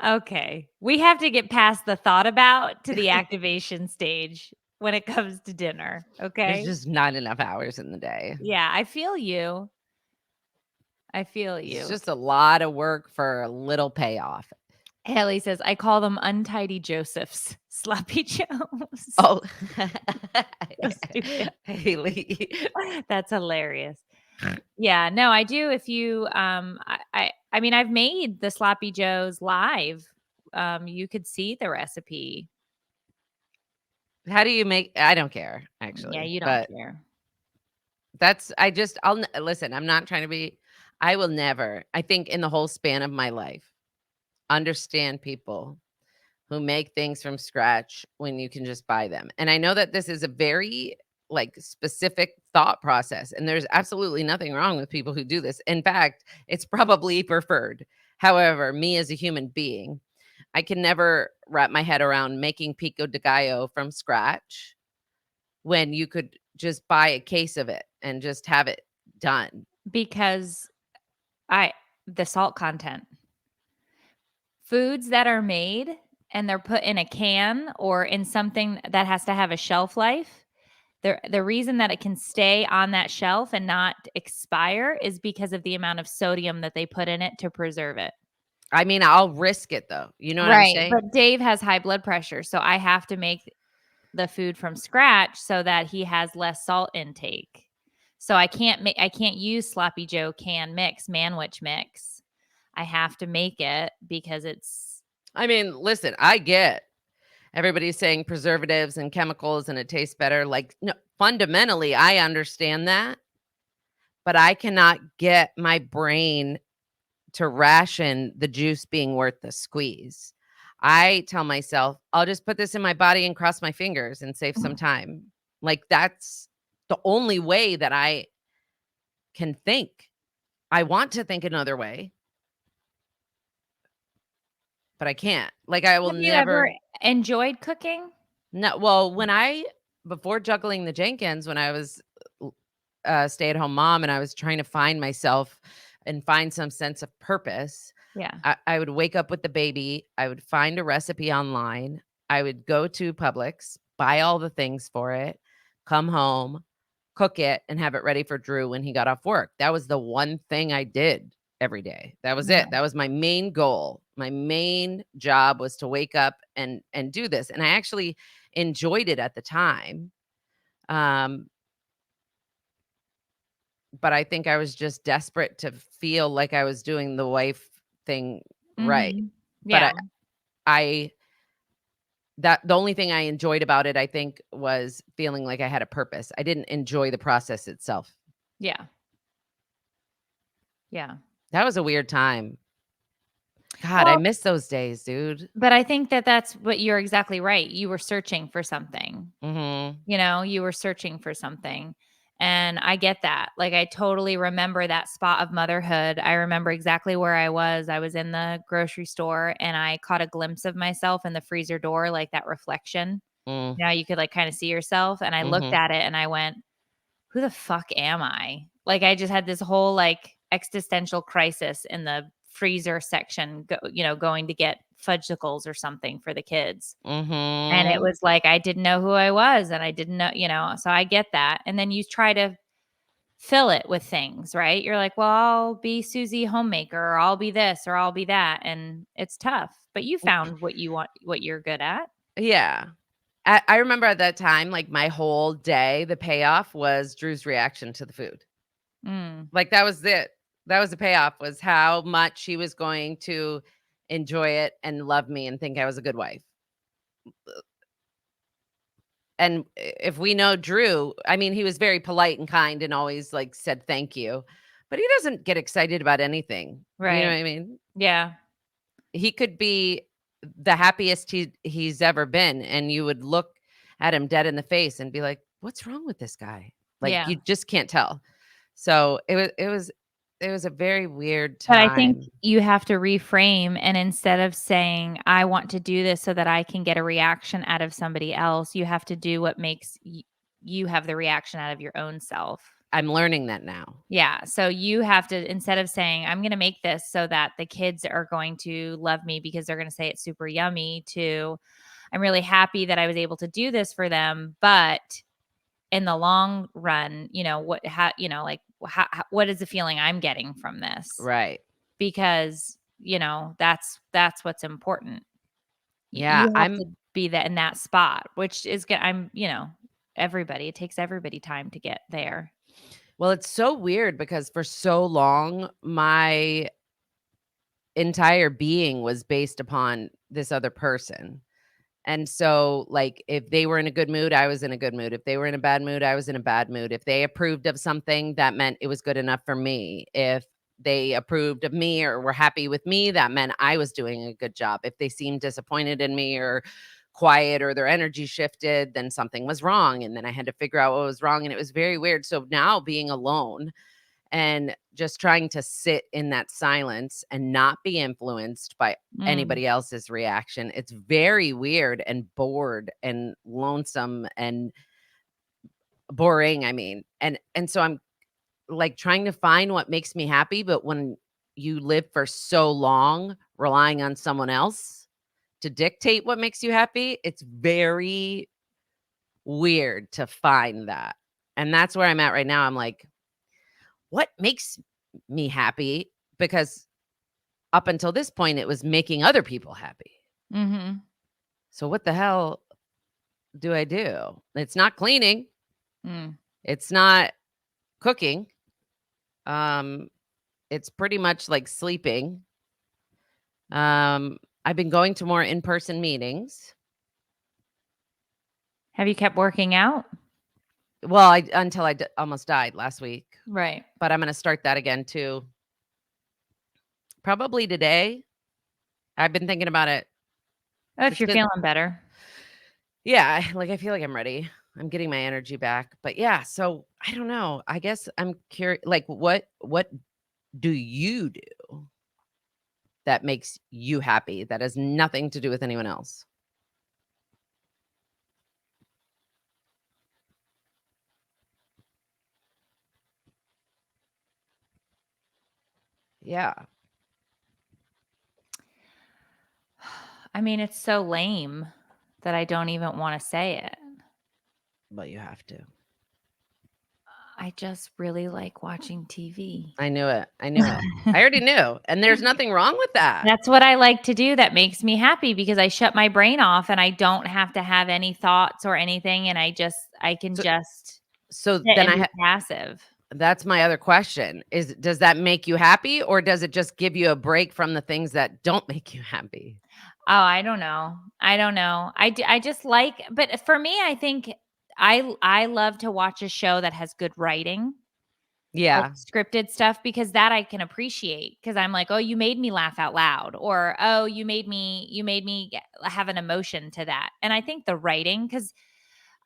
Okay. We have to get past the thought about to the activation stage when it comes to dinner. Okay. There's just not enough hours in the day. Yeah, I feel you. It's just a lot of work for a little payoff. Haley says, I call them untidy Josephs. Sloppy Joes. Oh, So Haley. That's hilarious. Yeah, no, I do. If you, I mean, I've made the Sloppy Joes live. You could see the recipe. How do you make? I don't care, actually. Yeah, you don't care. I'll listen. I'm not trying to be. I will never. I think in the whole span of my life, understand people who make things from scratch when you can just buy them. And I know that this is a very like specific thought process, and there's absolutely nothing wrong with people who do this. In fact, it's probably preferred. However, me as a human being, I can never wrap my head around making pico de gallo from scratch when you could just buy a case of it and just have it done. Because the salt content. Foods that are made and they're put in a can or in something that has to have a shelf life, the reason that it can stay on that shelf and not expire is because of the amount of sodium that they put in it to preserve it. I mean, I'll risk it though. You know what I'm saying? But Dave has high blood pressure, so I have to make the food from scratch so that he has less salt intake. So I can't use Sloppy Joe can mix, Manwich mix. I have to make it because it's. I mean, listen, I get everybody's saying preservatives and chemicals and it tastes better. Like, no, fundamentally, I understand that, but I cannot get my brain to ration the juice being worth the squeeze. I tell myself, I'll just put this in my body and cross my fingers and save some time. Like that's the only way that I can think. I want to think another way, but I can't. Like I will Have you never ever enjoyed cooking? No. Well, before Juggling the Jenkins, when I was a stay-at-home mom and I was trying to find myself and find some sense of purpose. Yeah. I would wake up with the baby. I would find a recipe online. I would go to Publix, buy all the things for it, come home, cook it, and have it ready for Drew when he got off work. That was the one thing I did every day. That was Yeah. it. That was my main goal. My main job was to wake up and do this. And I actually enjoyed it at the time. But I think I was just desperate to feel like I was doing the wife thing right. Mhm. But Yeah. I that the only thing I enjoyed about it, I think, was feeling like I had a purpose. I didn't enjoy the process itself. Yeah. Yeah. That was a weird time. God, I Well, miss those days, dude. but I think that that's what you're exactly right. You were searching for something. Mhm. You were searching for something. And I get that. Like, I totally remember that spot of motherhood. I remember exactly where I was. I was in the grocery store and I caught a glimpse of myself in the freezer door, like that reflection. Mm. You could like kind of see yourself. And I looked Mhm. at it and I went, who the fuck am I? Like, I just had this whole like existential crisis in the freezer section, going to get fudgesicles or something for the kids. And it Mhm. was like, I didn't know who I was and I didn't know, so I get that. And then you try to fill it with things, right? You're like, well, I'll be Susie homemaker, or I'll be this, or I'll be that. And it's tough, but you found what you want, what you're good at. Yeah. I remember at that time, like, my whole day, the payoff was Drew's reaction to the food. Mm, Like, that was it. That was the payoff, was how much he was going to enjoy it and love me and think I was a good wife. And if we know Drew, I mean, he was very polite and kind and always, like, said thank you, but he doesn't get excited about anything. You know right. what I mean? Yeah. He could be the happiest he's ever been, and you would look at him dead in the face and be like, "What's wrong with this guy?" Like, Yeah. you just can't tell. So, it was a very weird But I think time. you have to reframe, and instead of saying, I want to do this so that I can get a reaction out of somebody else, you have to do what makes you have the reaction out of your own self. I'm learning that now. Yeah. So you have to, instead of saying, I'm going to make this so that the kids are going to love me because they're going to say it's super yummy, to, I'm really happy that I was able to do this for them. But in the long run, what is the feeling I'm getting from this? Right. Because, that's what's important. Yeah, You have I'm to be that in that spot, which is good. Everybody, it takes everybody time to get there. well, it's so weird because for so long, my entire being was based upon this other person. And so, like, if they were in a good mood, I was in a good mood. If they were in a bad mood, I was in a bad mood. If they approved of something, that meant it was good enough for me. If they approved of me or were happy with me, that meant I was doing a good job. If they seemed disappointed in me or quiet or their energy shifted, then something was wrong. And then I had to figure out what was wrong. And it was very weird. So now being alone and just trying to sit in that silence and not be influenced by Mm, anybody else's reaction. It's very weird and bored and lonesome and boring, I mean. And so I'm like trying to find what makes me happy, but when you live for so long relying on someone else to dictate what makes you happy, it's very weird to find that. And that's where I'm at right now. I'm like, what makes me happy? Because up until this point, it was making other people happy. mhm, So what the hell do I do? It's not cleaning. mm. It's not cooking. Um, it's pretty much like sleeping. I've been going to more in-person meetings. Have you kept working out? Well, I until I almost died last week, Right. but I'm going to start that again too. Probably today. I've been thinking about it. Oh, if It's you're been feeling better. Yeah, I feel like I'm ready. I'm getting my energy back. But yeah, so I don't know. I guess I'm curious, like, what do you do that makes you happy that has nothing to do with anyone else? Yeah. I mean, it's so lame that I don't even wanna say it. but you have to. I just really like watching TV. I knew it. I already knew. And there's nothing wrong with that. That's what I like to do. That makes me happy because I shut my brain off and I don't have to have any thoughts or anything. And I can just So sit then and be passive. that's my other question does that make you happy, or does it just give you a break from the things that don't make you happy? Oh, I don't know. I just like, but for me, I think I love to watch a show that has good writing. Like Yeah. scripted stuff, because that I can appreciate, because I'm like, oh, you made me laugh out loud, or oh, you made me have an emotion to that. And I think the writing, because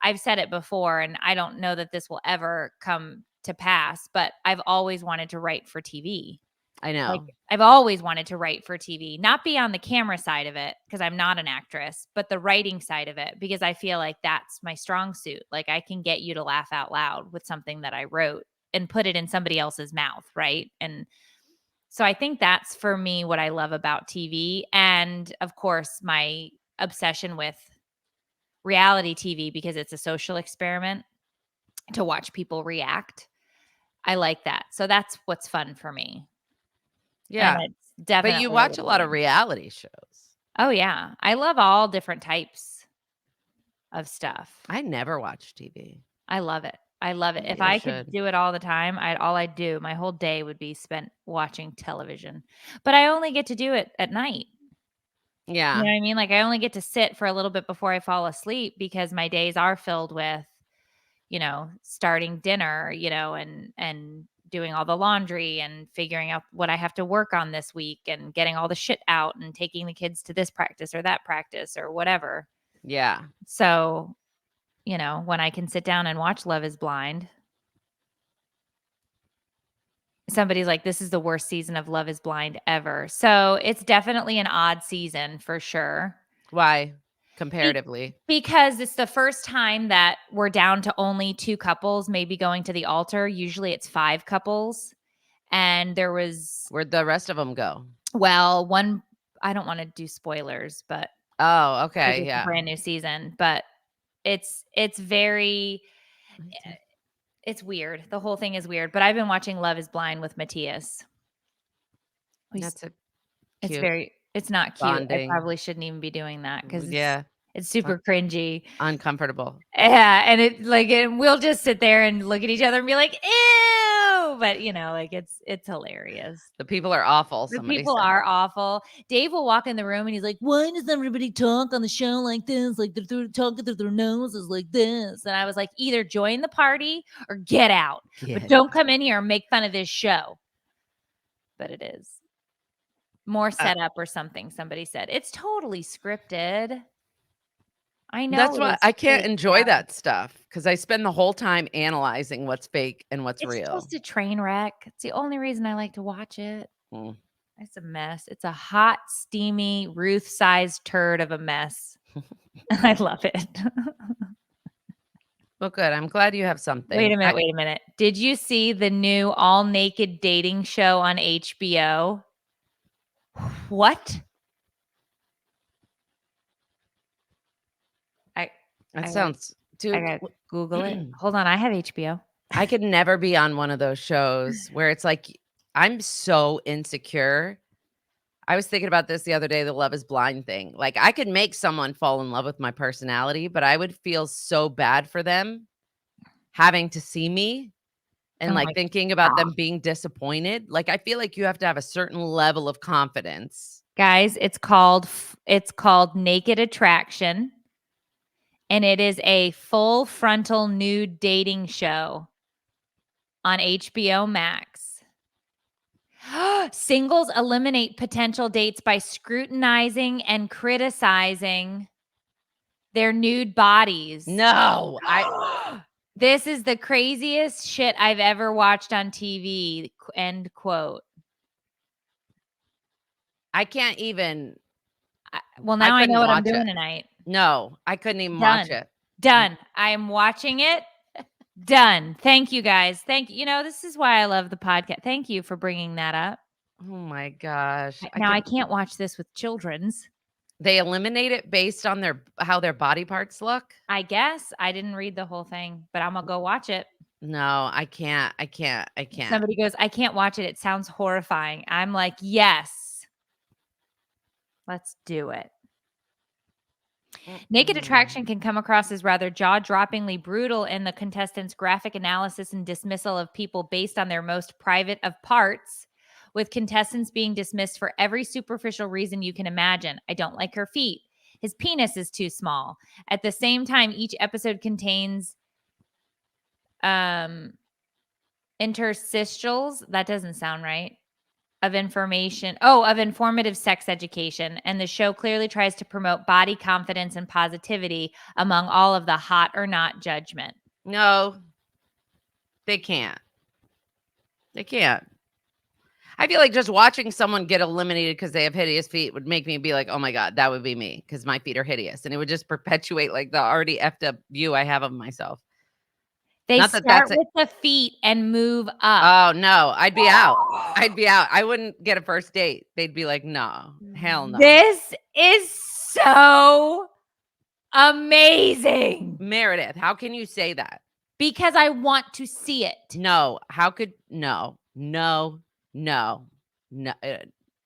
I've said it before and I don't know that this will ever come to pass, but I've always wanted to write for TV. I know. Like I've always wanted to write for TV, not be on the camera side of it because I'm not an actress, but the writing side of it, because I feel like that's my strong suit. Like I can get you to laugh out loud with something that I wrote and put it in somebody else's mouth, right? And so I think that's for me what I love about TV, and of course my obsession with reality TV, because it's a social experiment to watch people react. I like that. So that's what's fun for me. Yeah. And it's definitely But you watch a lot of addicting. reality shows. Oh yeah. I love all different types of stuff. I never watch TV. I love it. I love it. If You I should. could do it all the time, all I'd do, my whole day would be spent watching television. But I only get to do it at night. Yeah. You know what I mean? Like I only get to sit for a little bit before I fall asleep, because my days are filled with, starting dinner, and doing all the laundry and figuring out what I have to work on this week and getting all the shit out and taking the kids to this practice or that practice or whatever. Yeah. So, when I can sit down and watch Love is Blind, somebody's like, this is the worst season of Love is Blind ever. So it's definitely an odd season for sure. Why? Comparatively. Because it's the first time that we're down to only 2 couples maybe going to the altar. Usually it's 5 couples. And there was, Where'd the rest of them go? well, one, I don't want to do spoilers, but Oh, 'cause okay. it's a Yeah. brand new season, but it's very, it's weird. The whole thing is weird, but I've been watching Love is Blind with Matthias. That's a It's cute it's not cute. bonding. I probably shouldn't even be doing that because Yeah. it's super cringy. Uncomfortable. Yeah, and we'll just sit there and look at each other and be like, ew, but it's hilarious. The people are awful. The Somebody people said. are awful. Dave will walk in the room and he's like, why does everybody talk on the show like this? Like they're talking through their noses like this. And I was like, either join the party or get out. But don't come in here and make fun of this show. But it is more setup or something. Somebody said it's totally scripted. I know. That's why I can't fake enjoy stuff. that stuff, because I spend the whole time analyzing what's fake and what's It's real. just a train wreck. It's the only reason I like to watch it. Mm. It's a mess. It's a hot, steamy, Ruth-sized turd of a mess. I love it. Well, good. I'm glad you have something. Wait a minute. Did you see the new all-naked dating show on HBO? What? That sounds, dude. I gotta Google it. Hold on, I have HBO. I could never be on one of those shows where it's like, I'm so insecure. I was thinking about this the other day, the Love is Blind thing. Like, I could make someone fall in love with my personality, but I would feel so bad for them having to see me and Oh like my thinking about them God. being disappointed. Like, I feel like you have to have a certain level of confidence. Guys, it's called Naked Attraction, and it is a full frontal nude dating show on HBO Max. Singles eliminate potential dates by scrutinizing and criticizing their nude bodies. No, This is the craziest shit I've ever watched on TV. End quote. I can't even. Well, now I couldn't know what I'm watch doing it. tonight. No, I couldn't even watch it. Done. I'm watching it. Done. Thank you, guys. Thank you. This is why I love the podcast. Thank you for bringing that up. Oh my gosh. Now I can't watch this with children's. They eliminate it based on how their body parts look? I guess I didn't read the whole thing, but I'm gonna go watch it. No, I can't. I can't. Somebody goes, I can't watch it. It sounds horrifying. I'm like, yes, let's do it. Naked Attraction can come across as rather jaw-droppingly brutal in the contestants' graphic analysis and dismissal of people based on their most private of parts, with contestants being dismissed for every superficial reason you can imagine. I don't like her feet. His penis is too small. At the same time, each episode contains interstitials. That doesn't sound right. Of informative sex education. And the show clearly tries to promote body confidence and positivity among all of the hot or not judgment. No, they can't. They can't. I feel like just watching someone get eliminated because they have hideous feet would make me be like, oh my God, that would be me because my feet are hideous. And it would just perpetuate like the already effed up view I have of myself. They Not that start that's with the feet and move up. Oh, no, I'd be out. I'd be out. I wouldn't get a first date. They'd be like, no, hell no. This is so amazing. Meredith, how can you say that? Because I want to see it. No, no.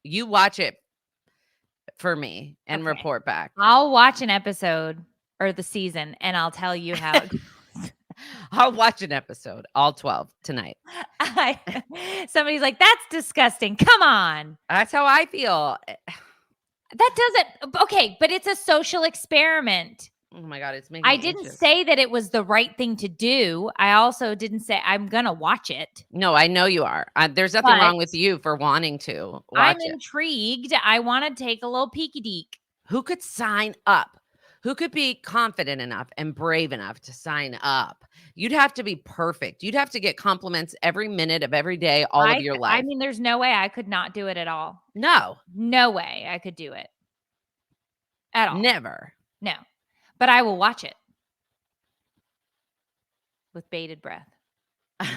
You watch it for me and Okay. report back. I'll watch an episode or the season and I'll tell you how it goes. I'll watch an episode, all 12 tonight. Somebody's like, that's disgusting. Come on. That's how I feel. That doesn't. Okay, but it's a social experiment. Oh my God, it's making I me didn't anxious. say that it was the right thing to do. I also didn't say I'm going to watch it. No, I know you are. There's nothing wrong with But you for wanting to watch I'm it. intrigued. I want to take a little peeky deek. Who could sign up? Who could be confident enough and brave enough to sign up? You'd have to be perfect. You'd have to get compliments every minute of every day, all of your life. I mean, there's no way I could not do it at all. No. No way I could do it at all. Never. No. But I will watch it with bated breath.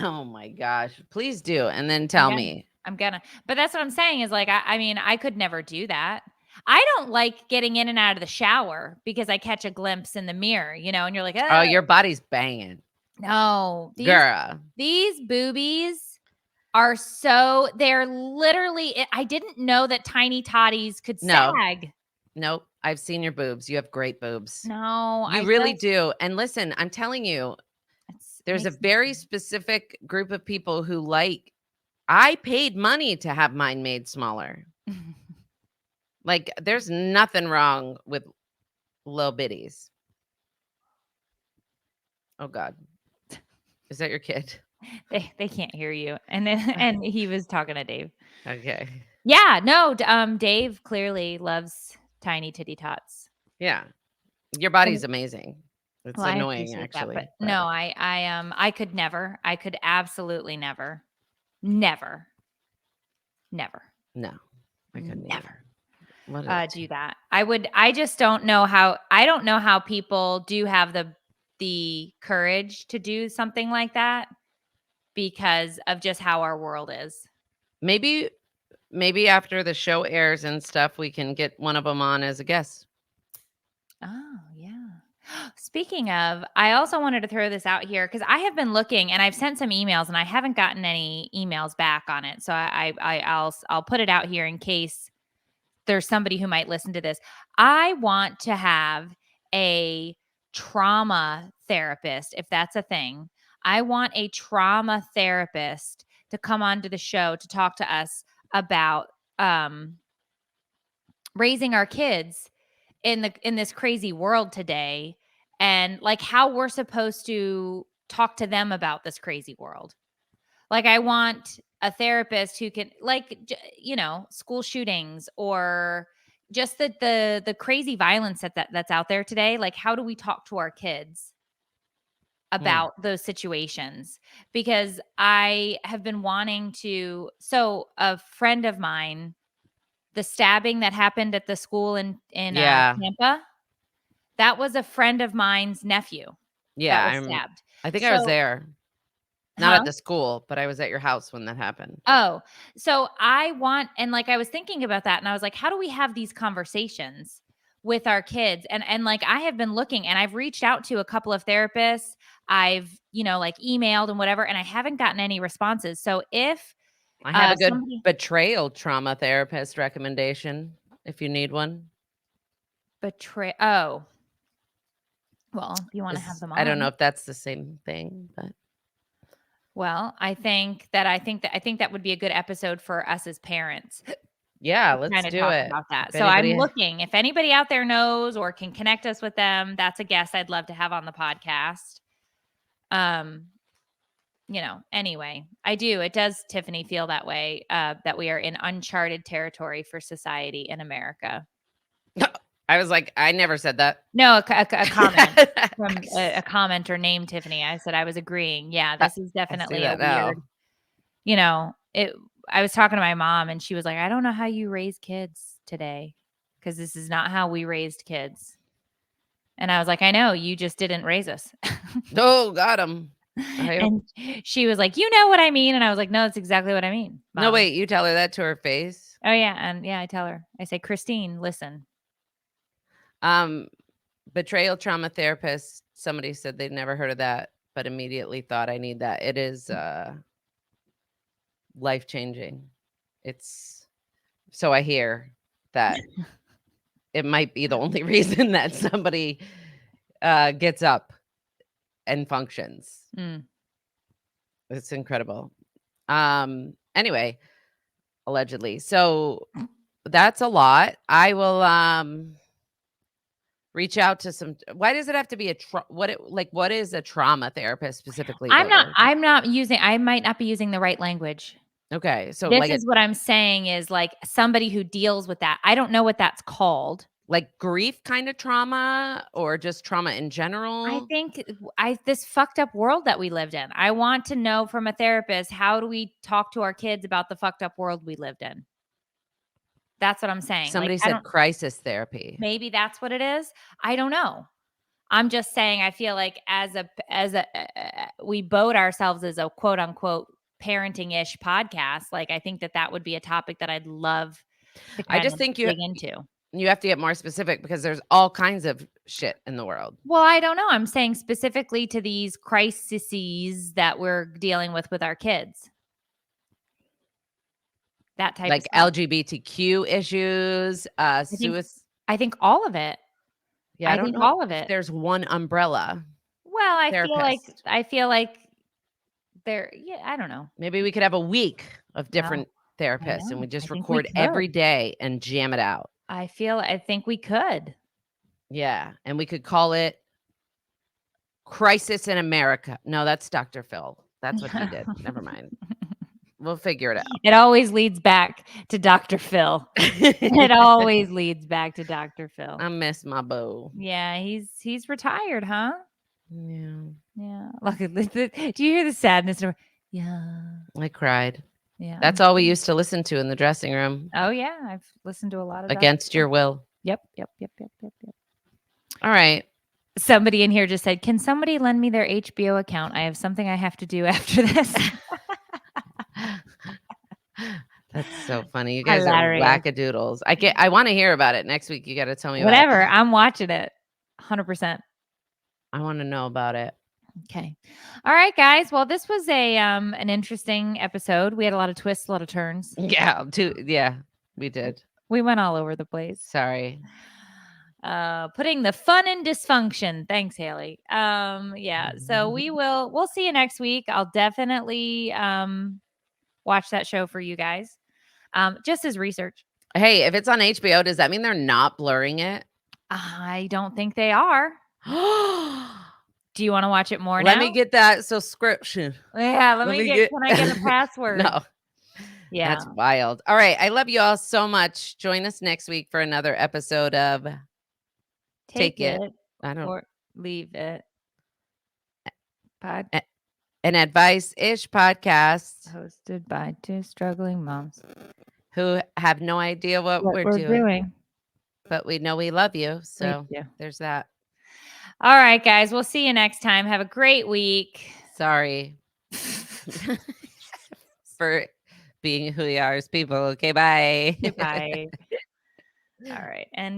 Oh my gosh. Please do. And then tell me. I'm gonna. But that's what I'm saying is like, I mean, I could never do that. I don't like getting in and out of the shower because I catch a glimpse in the mirror, and you're like, Oh, your body's banging. No. Girl. These boobies are they're literally, I didn't know that tiny toddies could sag. Nope. I've seen your boobs. You have great boobs. No. You really do. And listen, I'm telling you, there's a very specific group of people who I paid money to have mine made smaller. Like, there's nothing wrong with little bitties. Oh God. Is that your kid? They can't hear you. And he was talking to Dave. Okay. Yeah, no, Dave clearly loves tiny titty tots. Yeah. Your body's amazing. It's Well, annoying actually. But no, I could never. I could absolutely never. Never. Never. No. I could never. Do that. I just don't know how. I don't know how people do have the courage to do something like that because of just how our world is. Maybe after the show airs and stuff, we can get one of them on as a guest. Oh, yeah. Speaking of, I also wanted to throw this out here because I have been looking and I've sent some emails and I haven't gotten any emails back on it. So I'll put it out here in case there's somebody who might listen to this. I want to have a trauma therapist, if that's a thing. I want a trauma therapist to come onto the show to talk to us about raising our kids in this crazy world today, and like how we're supposed to talk to them about this crazy world. Like, I want a therapist who can, like, school shootings or just the crazy violence that's out there today. Like, how do we talk to our kids about those situations? Because I have been wanting to. So a friend of mine, the stabbing that happened at the school in Tampa, that was a friend of mine's nephew. Yeah, that was stabbed. I think I was there. Not at the school, but I was at your house when that happened. Oh, so I was thinking about that and I was like, how do we have these conversations with our kids. And like, I have been looking, and I've reached out to a couple of therapists. I've, like, emailed and whatever, and I haven't gotten any responses. So if I have a good somebody betrayal trauma therapist recommendation if you need one. well, if you want to have them on. I don't know if that's the same thing, but Well, I think that would be a good episode for us as parents. yeah, to let's kind of do talk it. about that. If So I'm anybody- looking, if anybody out there knows or can connect us with them, that's a guest I'd love to have on the podcast. Anyway, I do. It does, Tiffany, feel that way, that we are in uncharted territory for society in America. I was like, I never said that. No, a comment from a commenter named Tiffany. I said I was agreeing. Yeah, this is definitely a that weird, now. I was talking to my mom, and she was like, I don't know how you raise kids today, because this is not how we raised kids. And I was like, I know, you just didn't raise us. Oh, got him. And she was like, you know what I mean? And I was like, no, that's exactly what I mean, Mom. No, wait, you tell her that to her face? Oh, yeah. And yeah, I tell her. I say, Christine, listen. Betrayal trauma therapist. Somebody said they'd never heard of that, but immediately thought I need that. It is life-changing. It's so I hear that it might be the only reason that somebody gets up and functions. It's incredible. Anyway, allegedly. So that's a lot. I will reach out to some. Why does it have to be what is a trauma therapist specifically? I might not be using the right language. Okay. So this is what I'm saying is like somebody who deals with that. I don't know what that's called. Like grief kind of trauma, or just trauma in general? I think this fucked up world that we lived in. I want to know from a therapist, how do we talk to our kids about the fucked up world we lived in? That's what I'm saying. Somebody said crisis therapy. Maybe that's what it is. I don't know. I'm just saying, I feel like we boat ourselves as a quote unquote parenting-ish podcast. Like, I think that would be a topic that I'd love to dig into. You have to get more specific, because there's all kinds of shit in the world. Well, I don't know. I'm saying specifically to these crises that we're dealing with our kids. That type like of stuff. LGBTQ issues, suicide. I think all of it. Yeah, I don't know all of it. There's one umbrella. Well, I feel like there. Yeah, I don't know. Maybe we could have a week of different therapists, and we just record every day and jam it out. I think we could. Yeah, and we could call it Crisis in America. No, that's Dr. Phil. That's what he did. Never mind. We'll figure it out. It always leads back to Dr. Phil. It always leads back to Dr. Phil. I miss my beau. Yeah, he's retired, huh? Yeah. Yeah. Look, do you hear the sadness? Yeah. I cried. Yeah. That's all we used to listen to in the dressing room. Oh yeah, I've listened to a lot of Against Your Will. Yep. All right. Somebody in here just said, "Can somebody lend me their HBO account? I have something I have to do after this." That's so funny. You guys are wackadoodles. I want to hear about it next week. You got to tell me whatever. about it. I'm watching it 100%. I want to know about it. Okay. All right, guys. Well, this was an interesting episode. We had a lot of twists, a lot of turns. Yeah, we did. We went all over the place. Sorry. Putting the fun in dysfunction. Thanks, Haley. Yeah. So we'll see you next week. I'll definitely watch that show for you guys. Just as research. Hey, if it's on HBO, does that mean they're not blurring it? I don't think they are. Do you want to watch it more now? Let me get that subscription. Yeah, can I get a password? No. Yeah. That's wild. All right. I love you all so much. Join us next week for another episode of Take It. I don't or leave it. An advice-ish podcast hosted by two struggling moms who have no idea what we're doing. But we know we love you. So there's that. All right, guys. We'll see you next time. Have a great week. Sorry for being who we are as people. Okay, bye. Bye. All right. And